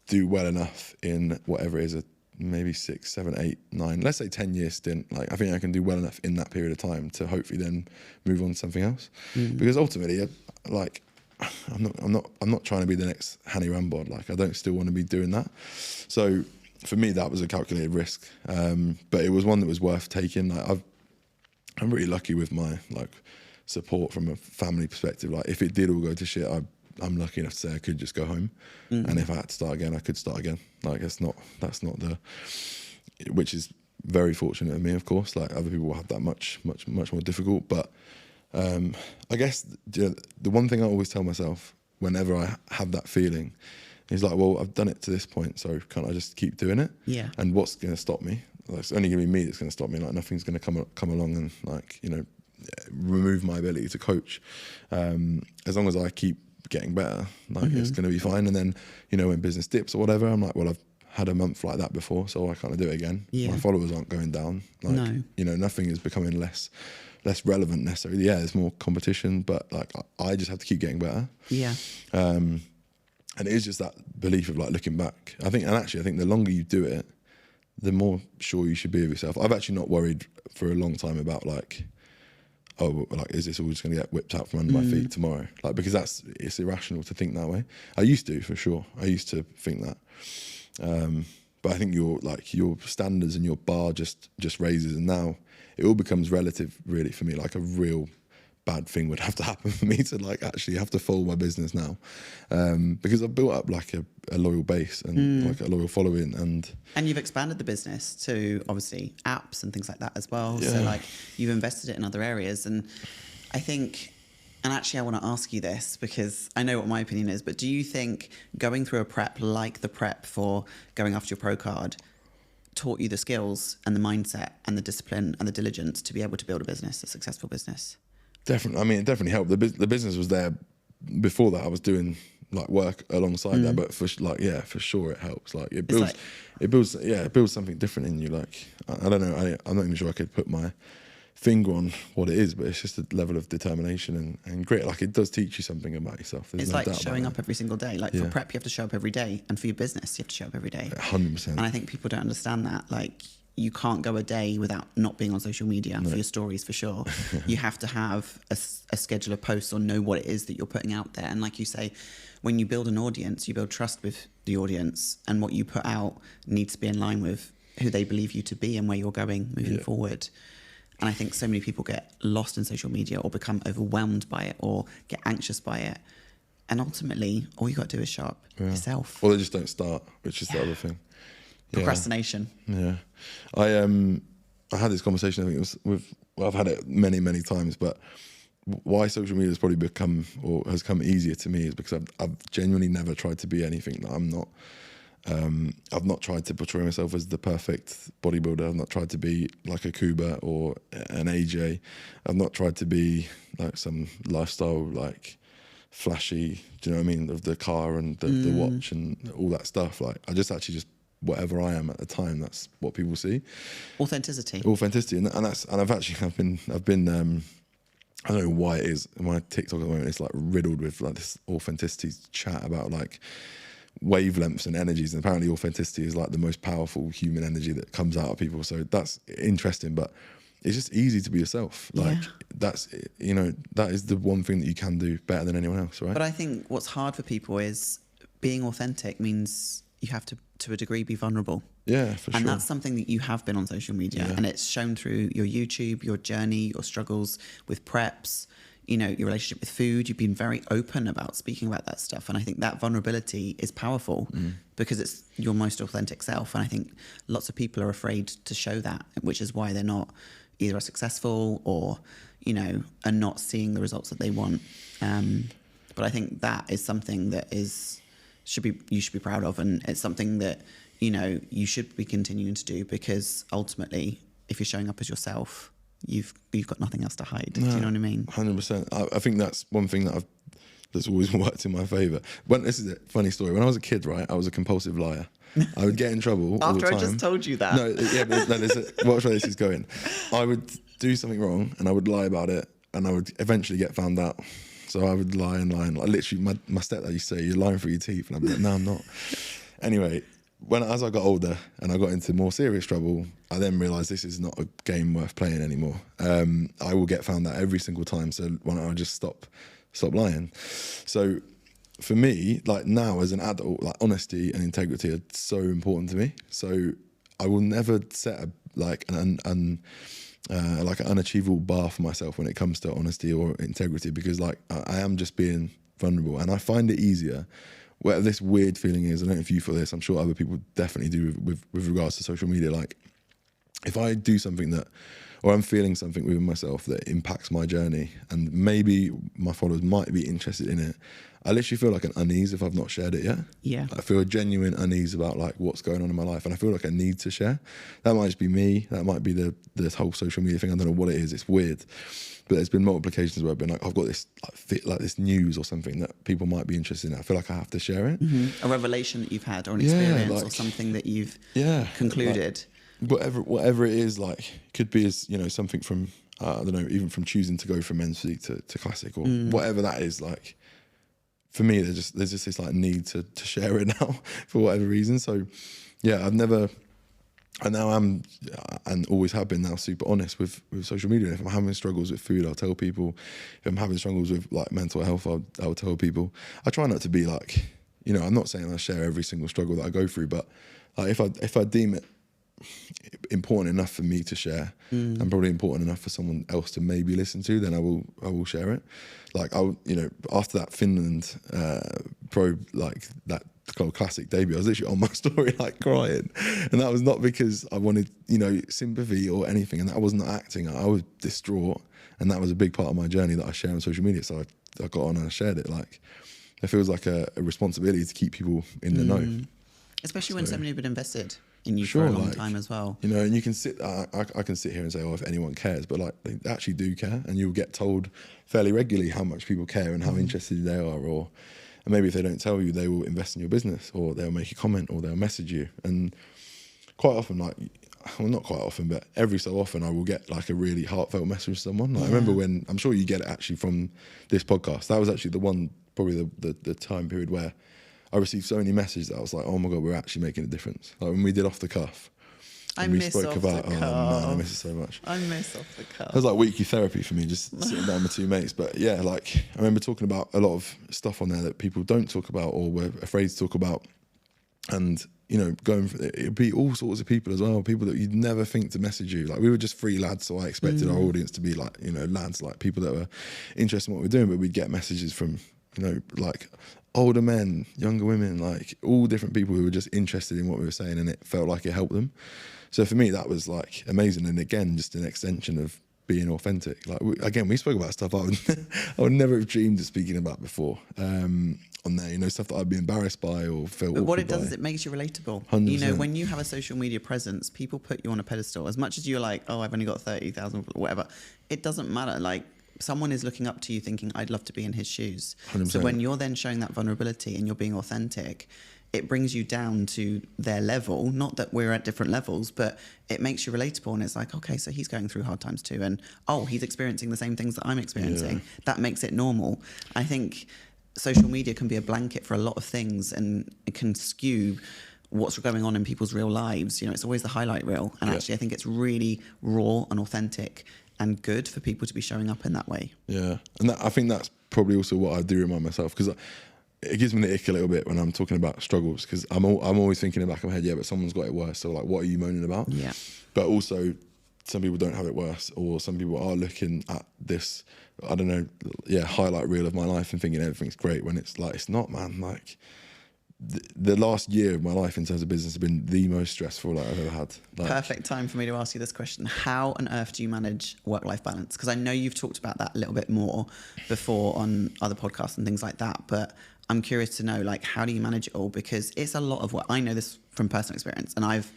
do well enough in whatever it is, maybe 6, 7, 8, 9, let's say 10-year stint. Like I think I can do well enough in that period of time to hopefully then move on to something else. Because ultimately, like I'm not trying to be the next Hanny Rambod. Like I don't still want to be doing that. So for me, that was a calculated risk, but it was one that was worth taking. Like I'm really lucky with my like support from a family perspective. Like if it did all go to shit, I'm lucky enough to say I could just go home, and if I had to start again, I could start again. Like that's not which is very fortunate of me, of course. Like other people will have that much more difficult. But I guess the one thing I always tell myself whenever I have that feeling is like, well, I've done it to this point, so can't I just keep doing it? Yeah. And what's going to stop me? Like, it's only going to be me that's going to stop me. Like nothing's going to come along and like remove my ability to coach. As long as I keep getting better, like it's going to be fine. And then when business dips or whatever, I'm like, well, I've had a month like that before, so I can't do it again. My followers aren't going down. Like nothing is becoming less relevant necessarily. Yeah, there's more competition, but like I just have to keep getting better. Yeah. And it is just that belief of like looking back. I think the longer you do it, the more sure you should be of yourself. I've actually not worried for a long time about like, oh, like, is this all just going to get whipped out from under my feet tomorrow? Like, because it's irrational to think that way. I used to, for sure. I used to think that. But I think your standards and your bar just raises, and now it all becomes relative, really, for me. Like a real bad thing would have to happen for me to like actually have to fold my business now, because I've built up like a loyal base and like a loyal following, and you've expanded the business to obviously apps and things like that as well. So like you've invested it in other areas, and I think. And actually, I want to ask you this because I know what my opinion is, but do you think going through a prep like the prep for going after your pro card taught you the skills and the mindset and the discipline and the diligence to be able to build a business, a successful business? Definitely. I mean, it definitely helped. The business was there before that. I was doing like work alongside that, but for sure it helps. Like it builds something different in you. Like I don't know. I'm not even sure I could put my finger on what it is, but it's just a level of determination and grit. Like it does teach you something about yourself. There's it's no like doubt showing up every single day. Like for prep, you have to show up every day, and for your business, you have to show up every day. 100%. And I think people don't understand that. Like you can't go a day without not being on social media for your stories, for sure. You have to have a schedule of posts or know what it is that you're putting out there. And like you say, when you build an audience, you build trust with the audience, and what you put out needs to be in line with who they believe you to be and where you're going moving forward. And I think so many people get lost in social media or become overwhelmed by it or get anxious by it. And ultimately, all you got to do is show up yourself. Or they just don't start, which is the other thing. Procrastination. Yeah. I had this conversation, I think it was I've had it many times, but why social media has probably become or has come easier to me is because I've genuinely never tried to be anything that I'm not. I've not tried to portray myself as the perfect bodybuilder. I've not tried to be like a Kuba or an AJ. I've not tried to be like some lifestyle, like flashy, do you know what I mean, of the car and the watch and all that stuff. Like I just whatever I am at the time, that's what people see. Authenticity, and I've been I don't know why it is. My TikTok at the moment is like riddled with like this authenticity chat about like wavelengths and energies, and apparently authenticity is like the most powerful human energy that comes out of people. So that's interesting, but it's just easy to be yourself. Like that's, you know, that is the one thing that you can do better than anyone else, right? But I think what's hard for people is being authentic means you have to a degree, be vulnerable. Yeah, for sure. And that's something that you have been on social media, and it's shown through your YouTube, your journey, your struggles with preps, you know, your relationship with food. You've been very open about speaking about that stuff. And I think that vulnerability is powerful because it's your most authentic self. And I think lots of people are afraid to show that, which is why they're not either as successful or, you know, are not seeing the results that they want. But I think that is something that you should be proud of. And it's something that, you know, you should be continuing to do, because ultimately, if you're showing up as yourself, you've got nothing else to hide. No, do you know what I mean? 100%. I think that's one thing that's always worked in my favour. This is a funny story. When I was a kid, right, I was a compulsive liar. I would get in trouble all the time. After I just told you that. Watch where this is going. I would do something wrong and I would lie about it, and I would eventually get found out. So I would lie. Like literally, my stepdad used to say, "You're lying through your teeth," and I'd be like, "No, I'm not." Anyway, as I got older and I got into more serious trouble, I then realised this is not a game worth playing anymore. I will get found out every single time, so why don't I just stop lying? So for me, like now as an adult, like honesty and integrity are so important to me. So I will never set an unachievable bar for myself when it comes to honesty or integrity, because like I am just being vulnerable, and I find it easier. Whatever this weird feeling is, I don't know if you feel this, I'm sure other people definitely do with regards to social media. Like if I do something or I'm feeling something within myself that impacts my journey, and maybe my followers might be interested in it, I literally feel like an unease if I've not shared it yet. Yeah. I feel a genuine unease about like what's going on in my life, and I feel like I need to share. That might just be me. That might be the whole social media thing. I don't know what it is. It's weird. But there's been multiple occasions where I've been like, I've got this like this news or something that people might be interested in. I feel like I have to share it. Mm-hmm. A revelation that you've had, or an experience, or something that you've concluded. Like, whatever it is, like could be as, you know, something from I don't know, even from choosing to go from men's physique to classic, or whatever that is. Like for me, there's just this like need to share it now for whatever reason. So yeah, I now am, and always have been now, super honest with social media. And if I'm having struggles with food, I'll tell people. If I'm having struggles with like mental health, I'll tell people. I try not to be like, you know, I'm not saying I share every single struggle that I go through, but like if I deem it important enough for me to share, and probably important enough for someone else to maybe listen to, then I will share it. Like you know, after that Finland pro, like that classic debut, I was literally on my story like crying, and that was not because I wanted, you know, sympathy or anything, and that was not acting. I was distraught, and that was a big part of my journey that I share on social media. So I got on and I shared it. Like it feels like a responsibility to keep people in the know, especially when so many have been invested. in you for a long time as well. You know, and you can sit, I can sit here and say, oh, if anyone cares, but like they actually do care, and you'll get told fairly regularly how much people care and how interested they are, and maybe if they don't tell you, they will invest in your business, or they'll make a comment, or they'll message you. And quite often, like, well, not quite often, but every so often I will get like a really heartfelt message from someone. Like, I remember when, I'm sure you get it actually from this podcast, that was actually the one, probably the time period where I received so many messages that I was like, oh my God, we're actually making a difference. Like when we did Off the Cuff. I miss Off the Cuff. Oh man, I miss it so much. I miss Off the Cuff. It was like weekly therapy for me, just sitting down with two mates. But yeah, like I remember talking about a lot of stuff on there that people don't talk about or were afraid to talk about. And, you know, going for it, it'd be all sorts of people as well, people that you'd never think to message you. Like we were just three lads, so I expected our audience to be like, you know, lads, like people that were interested in what we're doing, but we'd get messages from, you know, like older men, younger women, like all different people who were just interested in what we were saying, and it felt like it helped them. So for me, that was like amazing. And again, just an extension of being authentic. Like we spoke about stuff I would never have dreamed of speaking about before on there, you know, stuff that I'd be embarrassed by or felt. But what it does is it makes you relatable. 100%. You know, when you have a social media presence, people put you on a pedestal. As much as you're like, oh, I've only got 30,000, whatever, it doesn't matter. Like someone is looking up to you thinking, I'd love to be in his shoes. 100%. So when you're then showing that vulnerability and you're being authentic, it brings you down to their level. Not that we're at different levels, but it makes you relatable. And it's like, okay, so he's going through hard times too. And, oh, he's experiencing the same things that I'm experiencing. Yeah. That makes it normal. I think social media can be a blanket for a lot of things, and it can skew what's going on in people's real lives. You know, it's always the highlight reel. And actually, I think it's really raw and authentic and good for people to be showing up in that way. Yeah. And I think that's probably also what I do remind myself, because it gives me the ick a little bit when I'm talking about struggles, because I'm always thinking in the back of my head, yeah, but someone's got it worse. So like, what are you moaning about? Yeah. But also, some people don't have it worse, or some people are looking at this, I don't know, highlight reel of my life and thinking everything's great, when it's like, it's not, man. Like the last year of my life in terms of business has been the most stressful I've ever had. Like, perfect time for me to ask you this question. How on earth do you manage work-life balance? Because I know you've talked about that a little bit more before on other podcasts and things like that, but I'm curious to know, like, how do you manage it all? Because it's a lot of work. I know this from personal experience, and I've,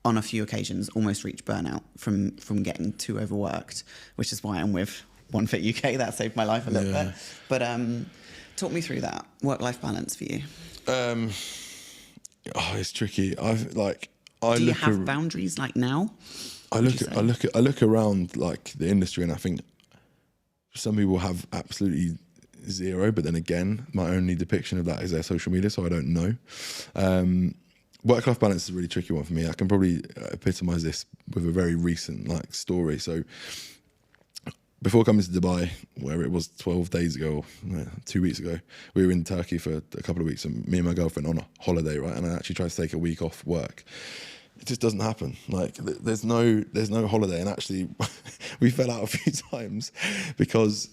on a few occasions, almost reached burnout from getting too overworked, which is why I'm with One Fit UK. That saved my life a little bit. But talk me through that work-life balance for you. It's tricky. Do you have boundaries like now? I look around like the industry, and I think some people have absolutely zero, but then again, my only depiction of that is their social media, so I don't know. Work-life balance is a really tricky one for me. I can probably epitomise this with a very recent story. So before coming to Dubai, where it was 12 days ago, 2 weeks ago, we were in Turkey for a couple of weeks, and me and my girlfriend on a holiday, right? And I actually tried to take a week off work. It just doesn't happen. Like there's no holiday, and actually we fell out a few times because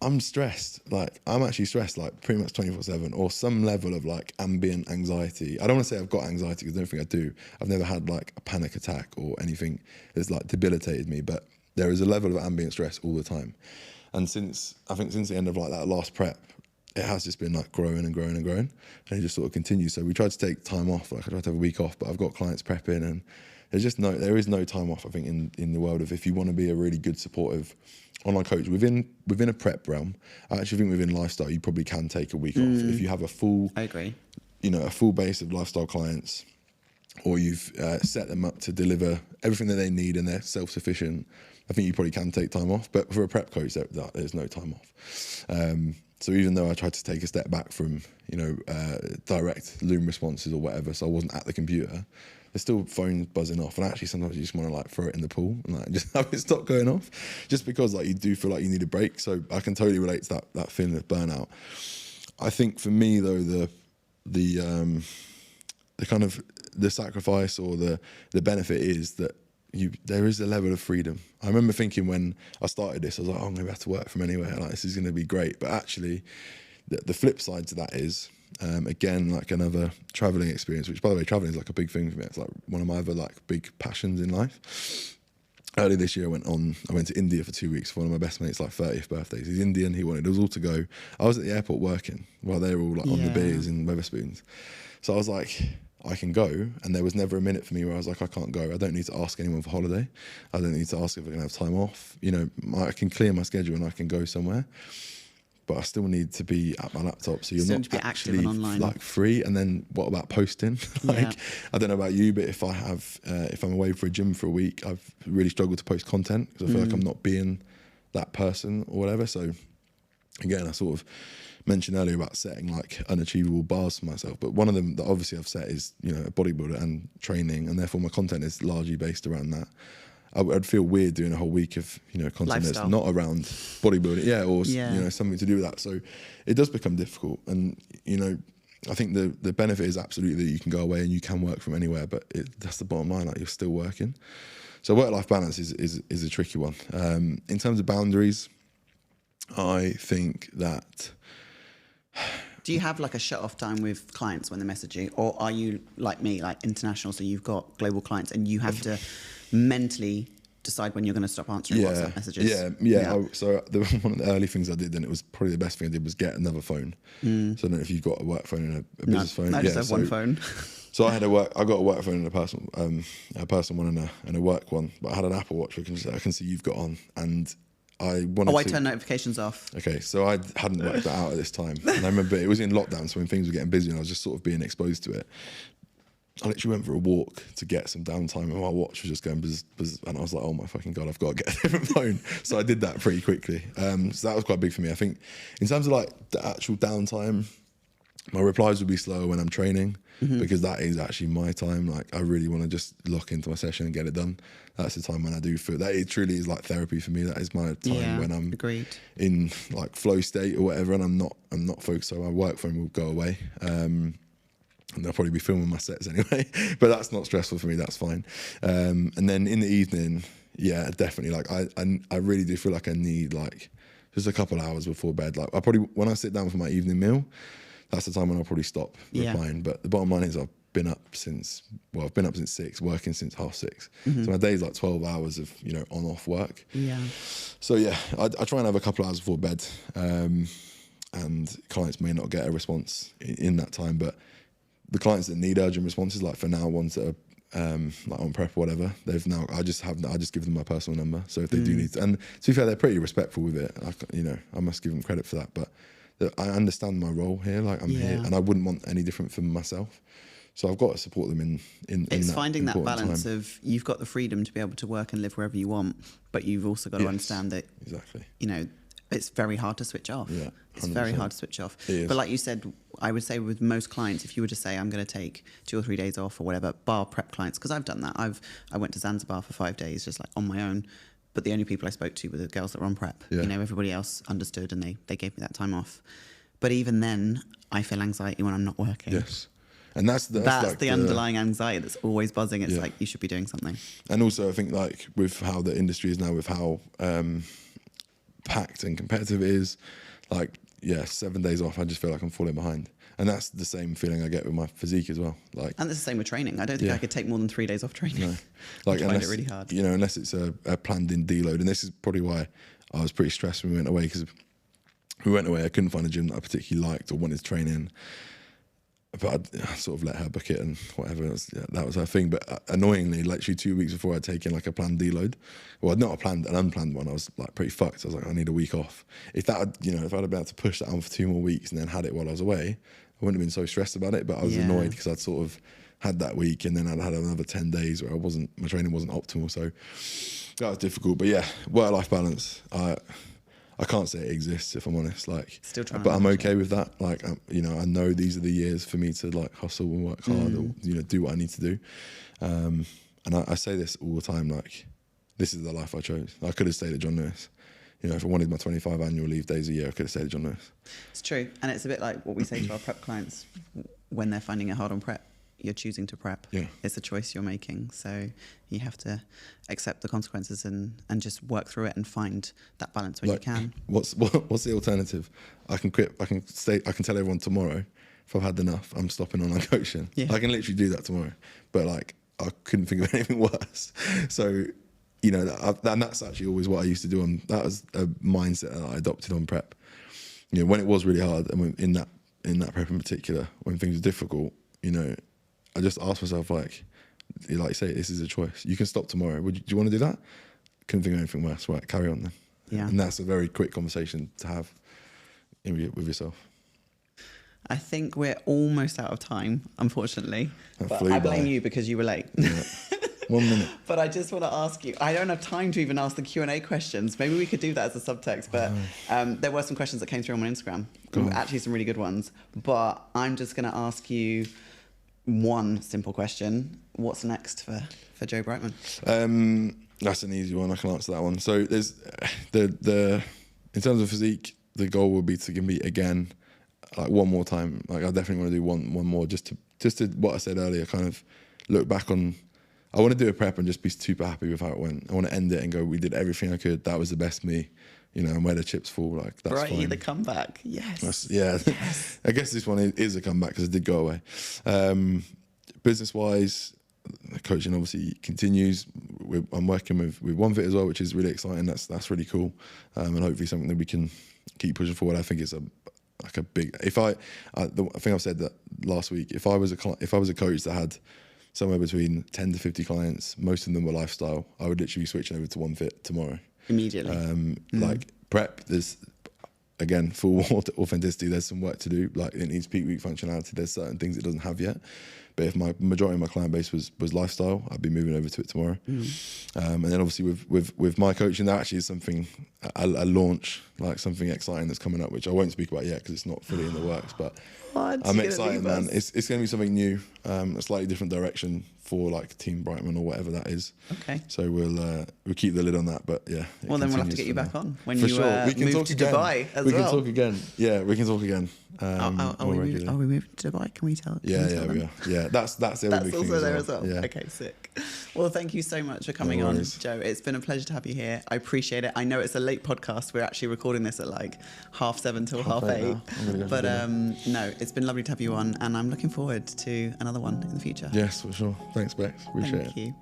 I'm stressed. Like I'm actually stressed, like pretty much 24/7, or some level of like ambient anxiety. I don't want to say I've got anxiety, because I don't think I do. I've never had like a panic attack or anything that's like debilitated me, but there is a level of ambient stress all the time. And since the end of like that last prep, it has just been like growing and growing and growing, and it just sort of continues. So we tried to take time off. Like I tried to have a week off, but I've got clients prepping, and there is no time off. I think in the world of, if you want to be a really good supportive online coach within a prep realm, I actually think within lifestyle you probably can take a week off if you have a full. I agree. A full base of lifestyle clients, or you've set them up to deliver everything that they need and they're self-sufficient. I think you probably can take time off, but for a prep coach, there's no time off. So even though I tried to take a step back from, direct Loom responses or whatever, so I wasn't at the computer, there's still phones buzzing off. And actually sometimes you just want to like throw it in the pool and like just have it stop going off, just because like you do feel like you need a break. So I can totally relate to that feeling of burnout. I think for me though, the kind of the sacrifice or the benefit is that there is a level of freedom. I remember thinking when I started this, I was like, oh, I'm going to have to work from anywhere. Like, this is going to be great. But actually, the flip side to that is, again, like another traveling experience, which by the way, traveling is like a big thing for me. It's like one of my other like big passions in life. Earlier this year, I went to India for 2 weeks for one of my best mates' like 30th birthdays. He's Indian. He wanted us all to go. I was at the airport working while they were all like on the beers and Weatherspoons. So I was like, I can go. And there was never a minute for me where I was like, I can't go. I don't need to ask anyone for holiday. I don't need to ask if I can have time off. You know, I can clear my schedule and I can go somewhere. But I still need to be at my laptop, so you're not actually like free. And then what about posting? Like, I don't know about you, but if I'm away for a gym for a week, I've really struggled to post content because I feel like I'm not being that person or whatever. So again, I sort of mentioned earlier about setting like unachievable bars for myself, but one of them that obviously I've set is, you know, a bodybuilder and training, and therefore my content is largely based around that. I'd feel weird doing a whole week of, you know, content that's not around bodybuilding, or you know, something to do with that. So it does become difficult, and you know, I think the benefit is absolutely that you can go away and you can work from anywhere, but that's the bottom line. Like, you're still working. So work-life balance is a tricky one. In terms of boundaries, I think that. Do you have like a shut-off time with clients when they message you, or are you like me, like international, so you've got global clients and you have to mentally decide when you're going to stop answering WhatsApp messages? So one of the early things I did, and it was probably the best thing I did, was get another phone. So I don't know if you've got a work phone and a business phone. I just have one phone. So I got a work phone and a personal one and a work one, but I had an Apple Watch, which I can see you've got on, and I wanted to... I turn notifications off. Okay, so I hadn't worked that out at this time. And I remember it was in lockdown, so when things were getting busy and I was just sort of being exposed to it, I literally went for a walk to get some downtime, and my watch was just going buzz, buzz, and I was like, oh my fucking God, I've got to get a different phone. So I did that pretty quickly. So that was quite big for me. I think in terms of like the actual downtime, my replies would be slower when I'm training, because that is actually my time. Like, I really want to just lock into my session and get it done. That's the time when I do feel that it truly is like therapy for me. That is my time when I'm in like flow state or whatever, and I'm not focused. So my work phone will go away. And I'll probably be filming my sets anyway, but that's not stressful for me. That's fine. And then in the evening, yeah, definitely. Like I really do feel like I need like just a couple hours before bed. Like, when I sit down for my evening meal, that's the time when I'll probably stop replying. But the bottom line is I've been up since 6, working since 6:30. So my day's like 12 hours of, you know, on off work. Yeah. So yeah, I try and have a couple hours before bed, and clients may not get a response in that time, but the clients that need urgent responses, like for now, ones that are like on prep or whatever, I just give them my personal number. So if they do need to, and to be fair, they're pretty respectful with it. You know, I must give them credit for that. But I understand my role here. Like, I'm here, and I wouldn't want any different from myself. So I've got to support them in it's that finding that balance of, you've got the freedom to be able to work and live wherever you want, but you've also got to understand that you know, it's very hard to switch off. Yeah, 100%. It's very hard to switch off. But like you said, I would say with most clients, if you were to say, I'm going to take 2 or 3 days off or whatever, bar prep clients, because I've done that. I went to Zanzibar for 5 days just like on my own, but the only people I spoke to were the girls that were on prep. You know, everybody else understood and they gave me that time off. But even then, I feel anxiety when I'm not working. Yes. And that's like the underlying anxiety that's always buzzing. It's like, you should be doing something. And also I think like with how the industry is now, with how packed and competitive it is, like, 7 days off, I just feel like I'm falling behind. And that's the same feeling I get with my physique as well. Like, and it's the same with training. I don't think I could take more than 3 days off training. No. Like, I find it really hard. You know, unless it's a planned in deload. And this is probably why I was pretty stressed when we went away, because we went away, I couldn't find a gym that I particularly liked or wanted to train in. But I sort of let her book it and whatever. That was her thing. But annoyingly, literally 2 weeks before I'd taken like a planned deload, well, not an unplanned one, I was like pretty fucked. I was like, I need a week off. If I'd have been able to push that on for 2 more weeks and then had it while I was away, I wouldn't have been so stressed about it. But I was annoyed because I'd sort of had that week and then I'd had another 10 days where my training wasn't optimal. So that was difficult. But yeah, work-life balance, I can't say it exists, if I'm honest. Like, still trying, but I'm okay with that. Like, I know these are the years for me to like hustle and work hard, or do what I need to do. And I say this all the time. Like, this is the life I chose. I could have stayed at John Lewis. You know, if I wanted my 25 annual leave days a year, I could have stayed at John Lewis. It's true, and it's a bit like what we say to our prep clients when they're finding it hard on prep. You're choosing to prep. Yeah. It's a choice you're making. So you have to accept the consequences and just work through it and find that balance when you can. What's the alternative? I can quit. I can tell everyone tomorrow, if I've had enough, I'm stopping online coaching. Yeah. I can literally do that tomorrow. But like, I couldn't think of anything worse. So, you know, and that's actually always what I used to do. That was a mindset that I adopted on prep. You know, when it was really hard, and in that prep in particular, when things were difficult, you know, I just asked myself, like you say, this is a choice. You can stop tomorrow. Do you want to do that? Couldn't think of anything worse. Right, carry on then. Yeah. And that's a very quick conversation to have with yourself. I think we're almost out of time, unfortunately. But I blame you because you were late. Yeah. 1 minute. But I just want to ask you, I don't have time to even ask the Q&A questions. Maybe we could do that as a subtext. But there were some questions that came through on my Instagram. Actually, some really good ones. But I'm just going to ask you one simple question. What's next for Joe Brightman? That's an easy one. I can answer that one. So there's in terms of physique, the goal would be to compete again, like one more time. Like I definitely want to do one more, just to what I said earlier, kind of look back on. I want to do a prep and just be super happy with how it went. I want to end it and go, we did everything I could. That was the best me, and where the chips fall, like that's Brighty, fine. the comeback, yes. Yes. I guess this one is a comeback because it did go away. Business-wise, coaching obviously continues. I'm working with OneFit as well, which is really exciting. That's really cool, and hopefully something that we can keep pushing forward. I think it's a big. I think I've said that last week. If I was a coach that had somewhere between 10 to 50 clients, most of them were lifestyle, I would literally be switching over to OneFit tomorrow. Immediately. Like prep, there's again full authenticity. There's some work to do. Like it needs peak week functionality. There's certain things it doesn't have yet. But if my majority of my client base was lifestyle, I'd be moving over to it tomorrow. And then obviously with my coaching, that actually is something a launch, like something exciting that's coming up, which I won't speak about yet because it's not fully in the works. But I'm excited, man. It's going to be something new, a slightly different direction for like Team Brightman or whatever that is. Okay. So we'll keep the lid on that. But yeah. Well, then we'll have to get you back on when for you sure. We can move talk to again. Dubai as well. We can talk again. Yeah, we can talk again. Are we moving to Dubai? Can we tell? Yeah, we are. Yeah, that's the other big thing. That's also there as well. Yeah. Okay, sick. Well, thank you so much for coming on, Joe. It's been a pleasure to have you here. I appreciate it. I know it's a late podcast. We're actually recording this at like 7:30 till 8:30. But no, it's been lovely to have you on, and I'm looking forward to another one in the future. Yes, for sure. Thanks, Bex. Appreciate it. Thank you.